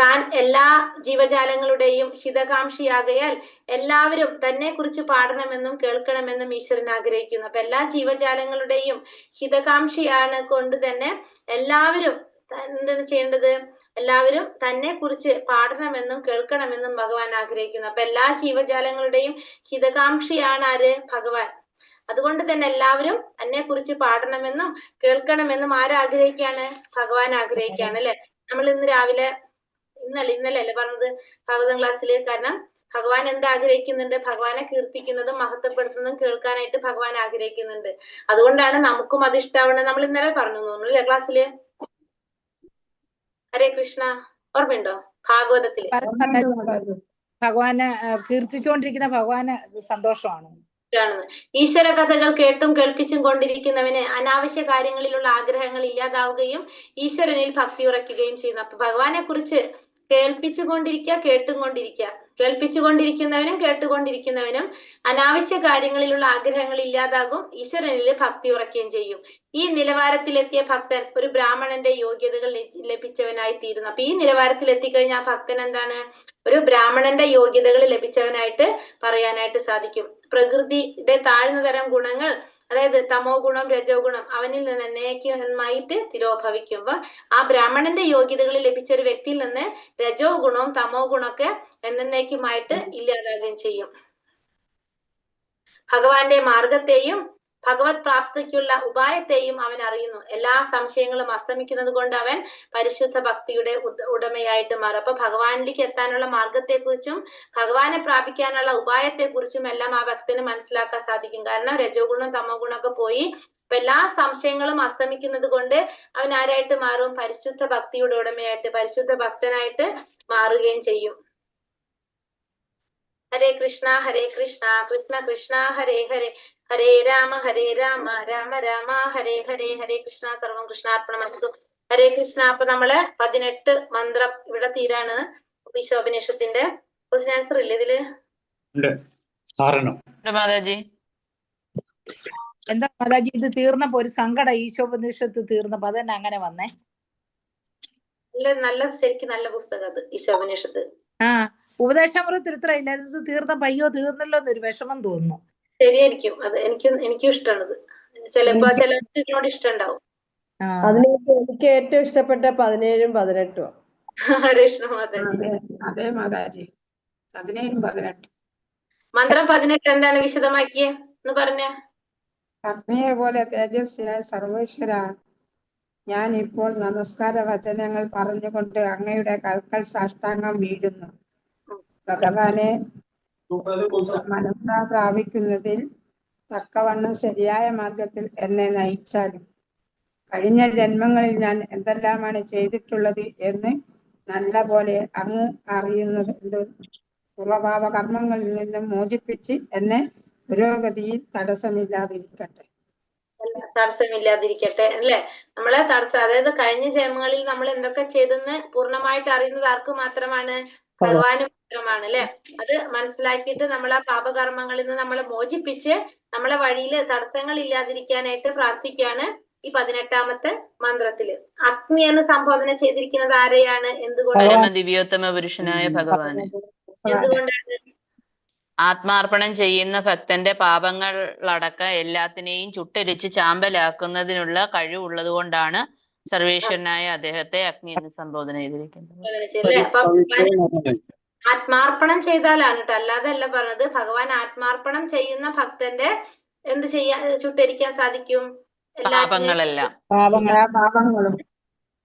താൻ എല്ലാ ജീവജാലങ്ങളുടെയും ഹിതകാംക്ഷിയാകയാൽ എല്ലാവരും തന്നെ കുറിച്ച് പാടണമെന്നും കേൾക്കണമെന്നും ഈശ്വരൻ ആഗ്രഹിക്കുന്നു. അപ്പൊ എല്ലാ ജീവജാലങ്ങളുടെയും ഹിതകാംക്ഷിയാണ് കൊണ്ട് തന്നെ എല്ലാവരും എന്താണ് ചെയ്യേണ്ടത്? എല്ലാവരും തന്നെ കുറിച്ച് പാടണമെന്നും കേൾക്കണമെന്നും ഭഗവാൻ ആഗ്രഹിക്കുന്നു. അപ്പൊ എല്ലാ ജീവജാലങ്ങളുടെയും ഹിതകാംക്ഷിയാണ് ആര്? ഭഗവാൻ. അതുകൊണ്ട് തന്നെ എല്ലാവരും തന്നെ കുറിച്ച് പാടണമെന്നും കേൾക്കണമെന്നും ആരാഗ്രഹിക്കാണ്? ഭഗവാൻ ആഗ്രഹിക്കാണ് അല്ലെ? നമ്മൾ ഇന്ന് രാവിലെ ഇന്നലെ അല്ലേ പറഞ്ഞത് ഭാഗവതം ക്ലാസ്സില്? കാരണം ഭഗവാൻ എന്താ ആഗ്രഹിക്കുന്നുണ്ട്? ഭഗവാനെ കീർത്തിക്കുന്നതും മഹത്വപ്പെടുത്തുന്നതും കേൾക്കാനായിട്ട് ഭഗവാൻ ആഗ്രഹിക്കുന്നുണ്ട്. അതുകൊണ്ടാണ് നമുക്കും അത് ഇഷ്ടാവണത്. നമ്മൾ ഇന്നലെ പറഞ്ഞു തോന്നുന്നു അല്ലെ ക്ലാസ്സില്? ഹരേ കൃഷ്ണ, ഓർമ്മയുണ്ടോ? ഭാഗവതത്തില് ഭഗവാനെ കീർത്തിച്ചുകൊണ്ടിരിക്കുന്ന ഭഗവാന് സന്തോഷമാണ്. ഈശ്വര കഥകൾ കേട്ടും കേൾപ്പിച്ചും കൊണ്ടിരിക്കുന്നവന് അനാവശ്യ കാര്യങ്ങളിലുള്ള ആഗ്രഹങ്ങൾ ഇല്ലാതാവുകയും ഈശ്വരനിൽ ഭക്തി ഉറയ്ക്കുകയും ചെയ്യുന്നു. അപ്പൊ ഭഗവാനെ കുറിച്ച് കേൾപ്പിച്ചുകൊണ്ടിരിക്കുന്നവനും കേട്ടുകൊണ്ടിരിക്കുന്നവനും അനാവശ്യ കാര്യങ്ങളിലുള്ള ആഗ്രഹങ്ങൾ ഇല്ലാതാകും, ഈശ്വരനിൽ ഭക്തി ഉറയ്ക്കുകയും ചെയ്യും. ഈ നിലവാരത്തിലെത്തിയ ഭക്തൻ ഒരു ബ്രാഹ്മണന്റെ യോഗ്യതകൾ ലഭിച്ചവനായി തീരുന്നു. അപ്പൊ ഈ നിലവാരത്തിൽ എത്തിക്കഴിഞ്ഞാൽ ആ ഭക്തൻ എന്താണ്? ഒരു ബ്രാഹ്മണന്റെ യോഗ്യതകൾ ലഭിച്ചവനായിട്ട് പറയാനായിട്ട് സാധിക്കും. പ്രകൃതിയുടെ താഴ്ന്ന തരം ഗുണങ്ങൾ, അതായത് തമോ ഗുണം രജോ ഗുണം, അവനിൽ നിന്ന് എന്നേക്കുമായിട്ട് തിരോഭവിക്കുമ്പോ ആ ബ്രാഹ്മണന്റെ യോഗ്യതകൾ ലഭിച്ച ഒരു വ്യക്തിയിൽ നിന്ന് രജോ ഗുണവും തമോ ഗുണമൊക്കെ എന്നേക്കുമായിട്ട് ഇല്ലാതാകുകയും ചെയ്യും. ഭഗവാന്റെ മാർഗത്തെയും ഭഗവത് പ്രാപ്തിക്കുള്ള ഉപായത്തെയും അവൻ അറിയുന്നു. എല്ലാ സംശയങ്ങളും അസ്തമിക്കുന്നത് കൊണ്ട് അവൻ പരിശുദ്ധ ഭക്തിയുടെ ഉടമയായിട്ട് മാറും. അപ്പൊ ഭഗവാനിലേക്ക് എത്താനുള്ള മാർഗത്തെക്കുറിച്ചും ഭഗവാനെ പ്രാപിക്കാനുള്ള ഉപായത്തെക്കുറിച്ചും എല്ലാം ആ ഭക്തന് മനസ്സിലാക്കാൻ സാധിക്കും. കാരണം രജോ ഗുണം തമോ ഗുണമൊക്കെ പോയി അപ്പൊ എല്ലാ സംശയങ്ങളും അസ്തമിക്കുന്നത് കൊണ്ട് അവൻ ആരായിട്ട് മാറും? പരിശുദ്ധ ഭക്തിയുടെ ഉടമയായിട്ട്, പരിശുദ്ധ ഭക്തനായിട്ട് മാറുകയും ചെയ്യും. ഹരേ കൃഷ്ണ കൃഷ്ണ കൃഷ്ണ ഹരേ ഹരേ, ഹരേ രാമ രാമ രാമ ഹരേ ഹരേ, ഹരേ കൃഷ്ണ. സർവം കൃഷ്ണാർപ്പണമസ്തു. ഹരേ കൃഷ്ണ. അപ്പൊ നമ്മള് 18 മന്ത്രം ഇവിടെ തീരാണ്. ഈശോപനിഷത്തിന്റെ ക്വസ്റ്റ്യൻ ആൻസർ ഇല്ല ഇതില്? മാതാജി എന്താ മാതാജി ഇത് തീർന്നപ്പോ ഒരു സങ്കടം, ഈശോപനിഷത്ത് തീർന്നപ്പോ അതന്നെ അങ്ങനെ വന്നേ? നല്ല ശരിക്കും നല്ല പുസ്തകം അത് ഈശോപനിഷത്ത്. ഉപദേശാമൃതത്തിൽ ഇത്ര ഇല്ല, ഇത് തീർന്നപ്പോ അയ്യോ തീർന്നല്ലോ എന്നൊരു വിഷമം തോന്നുന്നു. ശരിയായിരിക്കും. അത് എനിക്കും ഇഷ്ടമാണത്. ചിലപ്പോ ചിലർക്കോട് ഇഷ്ടം ഉണ്ടാവും. എനിക്ക് ഏറ്റവും ഇഷ്ടപ്പെട്ട 17ഉം 18ഉം. കൃഷ്ണ മാതാജി. അതെ മാതാജി, 17ഉം 18. മന്ത്രം 18 എന്താണ് വിശദമാക്കിയേ എന്ന് പറഞ്ഞ? അഗ്നിയെ പോലെ തേജസ്വിയായ സർവേശ്വര, ഞാൻ ഇപ്പോൾ നമസ്കാര വചനങ്ങൾ പറഞ്ഞുകൊണ്ട് അങ്ങയുടെ കൽക്കൽ സാഷ്ടാംഗം വീഴുന്നു. ഭഗവാനെ മനസ്സാ പ്രാപിക്കുന്നതിൽ തക്കവണ്ണം ശരിയായ മാർഗത്തിൽ എന്നെ നയിച്ചാലും കഴിഞ്ഞ ജന്മങ്ങളിൽ ഞാൻ എന്തെല്ലാമാണ് ചെയ്തിട്ടുള്ളത് എന്ന് നല്ല പോലെ അങ്ങ് അറിയുന്നത് പൂർവപാപ കർമ്മങ്ങളിൽ നിന്നും മോചിപ്പിച്ച് എന്നെ പുരോഗതിയിൽ തടസ്സമില്ലാതിരിക്കട്ടെ. തടസ്സമില്ലാതിരിക്കട്ടെ അല്ലെ. നമ്മളെ തടസ്സം, അതായത് കഴിഞ്ഞ ജന്മങ്ങളിൽ നമ്മൾ എന്തൊക്കെ ചെയ്തെന്ന് പൂർണ്ണമായിട്ട് അറിയുന്നത് ആർക്ക് മാത്രമാണ്? ഭഗവാന് മാത്രമാണ് അല്ലെ. അത് മനസ്സിലാക്കിയിട്ട് നമ്മൾ ആ പാപകർമ്മങ്ങളിൽ നിന്ന് നമ്മളെ മോചിപ്പിച്ച് നമ്മളെ വഴിയിൽ തടസ്സങ്ങൾ ഇല്ലാതിരിക്കാനായിട്ട് പ്രാർത്ഥിക്കുകയാണ് ഈ 18ാമത്തെ മന്ത്രത്തില്. അഗ്നി എന്ന് സംബോധന ചെയ്തിരിക്കുന്നത് ആരെയാണ്? എന്തുകൊണ്ടാണ്? പരമദിവ്യോത്തമ പുരുഷനായ ഭഗവാന്. എന്തുകൊണ്ടാണ്? ആത്മാർപ്പണം ചെയ്യുന്ന ഭക്തന്റെ പാപങ്ങളടക്കം എല്ലാത്തിനെയും ചുട്ടരിച്ച് ചാമ്പലാക്കുന്നതിനുള്ള കഴിവുള്ളത് കൊണ്ടാണ് സർവേശ്വരനായ അദ്ദേഹത്തെ അഗ്നി എന്ന് സംബോധന ചെയ്തിരിക്കുന്നത്. ആത്മാർപ്പണം ചെയ്താലാണ് കേട്ടോ, അല്ലാതെ അല്ല പറഞ്ഞത്. ഭഗവാൻ ആത്മാർപ്പണം ചെയ്യുന്ന ഭക്തന്റെ എന്ത് ചെയ്യാൻ ചുട്ടരിക്കാൻ സാധിക്കും? പാപങ്ങളെല്ലാം.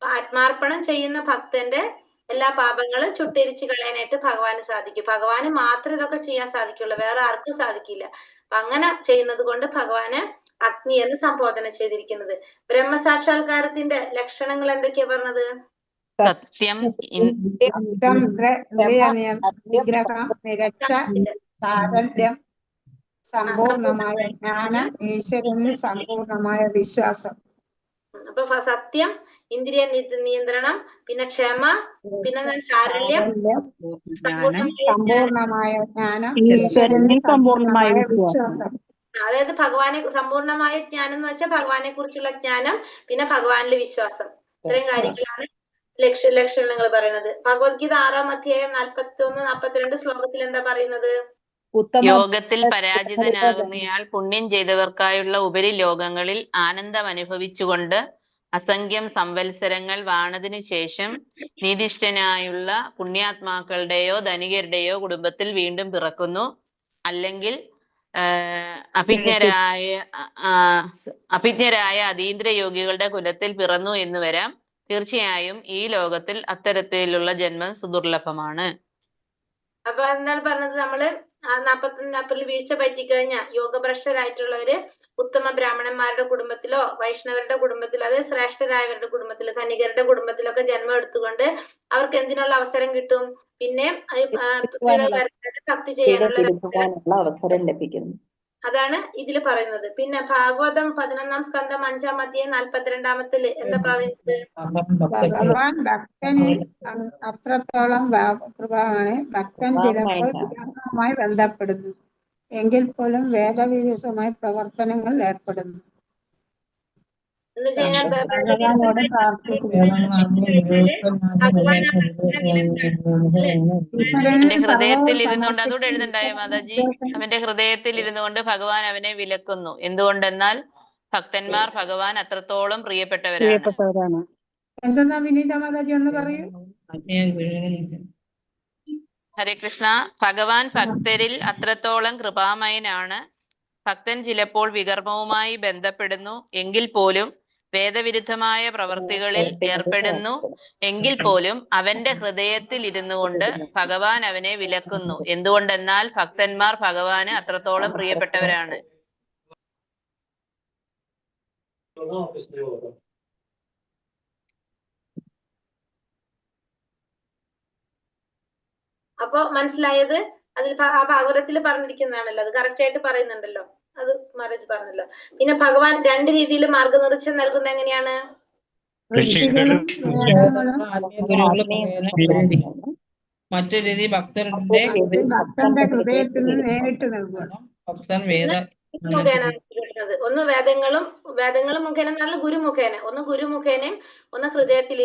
ആത്മാർപ്പണം ചെയ്യുന്ന ഭക്തന്റെ എല്ലാ പാപങ്ങളും ചുട്ടരിച്ച് കളയാനായിട്ട് ഭഗവാന് സാധിക്കും. ഭഗവാന് മാത്രമേ ഇതൊക്കെ ചെയ്യാൻ സാധിക്കുള്ളൂ, വേറെ ആർക്കും സാധിക്കില്ല. അപ്പൊ അങ്ങനെ ചെയ്യുന്നത് കൊണ്ട് ഭഗവാന് അഗ്നി എന്ന് സംബോധന ചെയ്തിരിക്കുന്നത്. ബ്രഹ്മസാക്ഷാത്കാരത്തിന്റെ ലക്ഷണങ്ങൾ എന്തൊക്കെയാ പറഞ്ഞത്? സത്യം, സാരഥ്യം, സമ്പൂർണമായ ജ്ഞാനം, ഈശ്വരന് സമ്പൂർണമായ വിശ്വാസം. അപ്പൊ സത്യം, ഇന്ദ്രിയ നിയന്ത്രണം, പിന്നെ ക്ഷമ, പിന്നെ ചാരുല്യം, സമ്പൂർണമായ ജ്ഞാനം, ഈശ്വരന് സമ്പൂർണമായ വിശ്വാസം. അതായത് ഭഗവാനെ സമ്പൂർണമായ ജ്ഞാനം എന്ന് വെച്ചാൽ ഭഗവാനെ കുറിച്ചുള്ള ജ്ഞാനം, പിന്നെ ഭഗവാനിലെ വിശ്വാസം. ഇത്രയും കാര്യങ്ങളാണ് ലക്ഷണങ്ങൾ പറയുന്നത്. ഭഗവത്ഗീത 6-ാം അധ്യായം 41-42 ശ്ലോകത്തിൽ എന്താ പറയുന്നത്? യോഗത്തിൽ പരാജിതനാകുന്നയാൾ പുണ്യം ചെയ്തവർക്കായുള്ള ഉപരിലോകങ്ങളിൽ ആനന്ദം അനുഭവിച്ചുകൊണ്ട് അസംഖ്യം സംവത്സരങ്ങൾ വാണതിനു ശേഷം നീതിഷ്ഠനായുള്ള പുണ്യാത്മാക്കളുടെയോ ധനികരുടെയോ കുടുംബത്തിൽ വീണ്ടും പിറക്കുന്നു. അല്ലെങ്കിൽ അഭിജ്ഞരായ അതീന്ദ്ര യോഗികളുടെ കുലത്തിൽ പിറന്നു എന്ന് വരാം. തീർച്ചയായും ഈ ലോകത്തിൽ അത്തരത്തിലുള്ള ജന്മം സുദുർലഭമാണ്. അപ്പൊ എന്താണ് പറഞ്ഞത്? നമ്മള് 41 വീഴ്ച പറ്റിക്കഴിഞ്ഞ യോഗഭ്രഷ്ടരായിട്ടുള്ളവര് ഉത്തമ ബ്രാഹ്മണന്മാരുടെ കുടുംബത്തിലോ വൈഷ്ണവരുടെ കുടുംബത്തിലോ, അതായത് ശ്രേഷ്ഠരായവരുടെ കുടുംബത്തിലോ ധനികരുടെ കുടുംബത്തിലൊക്കെ ജന്മം എടുത്തുകൊണ്ട് അവർക്ക് എന്തിനുള്ള അവസരം കിട്ടും? പിന്നെ ഭക്തി ചെയ്യാനുള്ള അവസരം ലഭിക്കുന്നു. അതാണ് ഇതിൽ പറയുന്നത്. പിന്നെ ഭാഗവതം 11-ാം സ്കന്ധം 5-ാം അധ്യായം 42-ാമത്തിൽ എന്താ പറയുന്നത്? ഭഗവാൻ ഭക്തനിൽ അത്രത്തോളം കൃപയാണ്. ഭക്തൻ ചിലപ്പോൾ വിഗ്രഹവുമായി ബന്ധപ്പെടുന്നു, എങ്കിൽ പോലും വേദവിരുദ്ധമായ പ്രവർത്തനങ്ങൾ ഏർപ്പെടുന്നു. ഭഗവാനോട് അവന്റെ ഹൃദയത്തിൽ ഇരുന്നുകൊണ്ട്, അതോടെ എഴുതണ്ടായ മാതാജി, അവന്റെ ഹൃദയത്തിൽ ഇരുന്നുകൊണ്ട് ഭഗവാൻ അവനെ വിലക്കുന്നു. എന്തുകൊണ്ടെന്നാൽ ഭക്തന്മാർ ഭഗവാൻ അത്രത്തോളം പ്രിയപ്പെട്ടവരാണ്. എന്തെന്നാ വിനീത മാതാജി ഒന്ന് പറയൂ. ഹരേ കൃഷ്ണ. ഭഗവാൻ ഭക്തരിൽ അത്രത്തോളം കൃപാമയനാണ്. ഭക്തൻ ചിലപ്പോൾ വികർമ്മവുമായി ബന്ധപ്പെടുന്നു, എങ്കിൽ പോലും വേദവിരുദ്ധമായ പ്രവർത്തികളിൽ ഏർപ്പെടുന്നു, എങ്കിൽ പോലും അവന്റെ ഹൃദയത്തിൽ ഇരുന്നു കൊണ്ട് ഭഗവാൻ അവനെ വിലക്കുന്നു. എന്തുകൊണ്ടെന്നാൽ ഭക്തന്മാർ ഭഗവാന് അത്രത്തോളം പ്രിയപ്പെട്ടവരാണ്. അപ്പൊ മനസ്സിലായത്? അതിൽ ആ ഭാഗവതത്തിൽ പറഞ്ഞിരിക്കുന്നതാണല്ലോ, അത് കറക്റ്റ് ആയിട്ട് പറയുന്നുണ്ടല്ലോ, അത് മഹാരാജ് പറഞ്ഞല്ലോ. പിന്നെ ഭഗവാൻ 2 രീതിയിൽ മാർഗനിർദ്ദേശം നൽകുന്നത് എങ്ങനെയാണ്? മറ്റൊരു രീതി ഭക്തന്റെ ഹൃദയത്തിൽ നേരിട്ട് നൽകുക. ഭക്തൻ വേദ മുഖേന കിട്ടുന്നത്. ഒന്ന് വേദങ്ങളും മുഖേന, ഗുരു മുഖേന, ഒന്ന് ഗുരു മുഖേനയും ഒന്ന് ഹൃദയത്തിൽ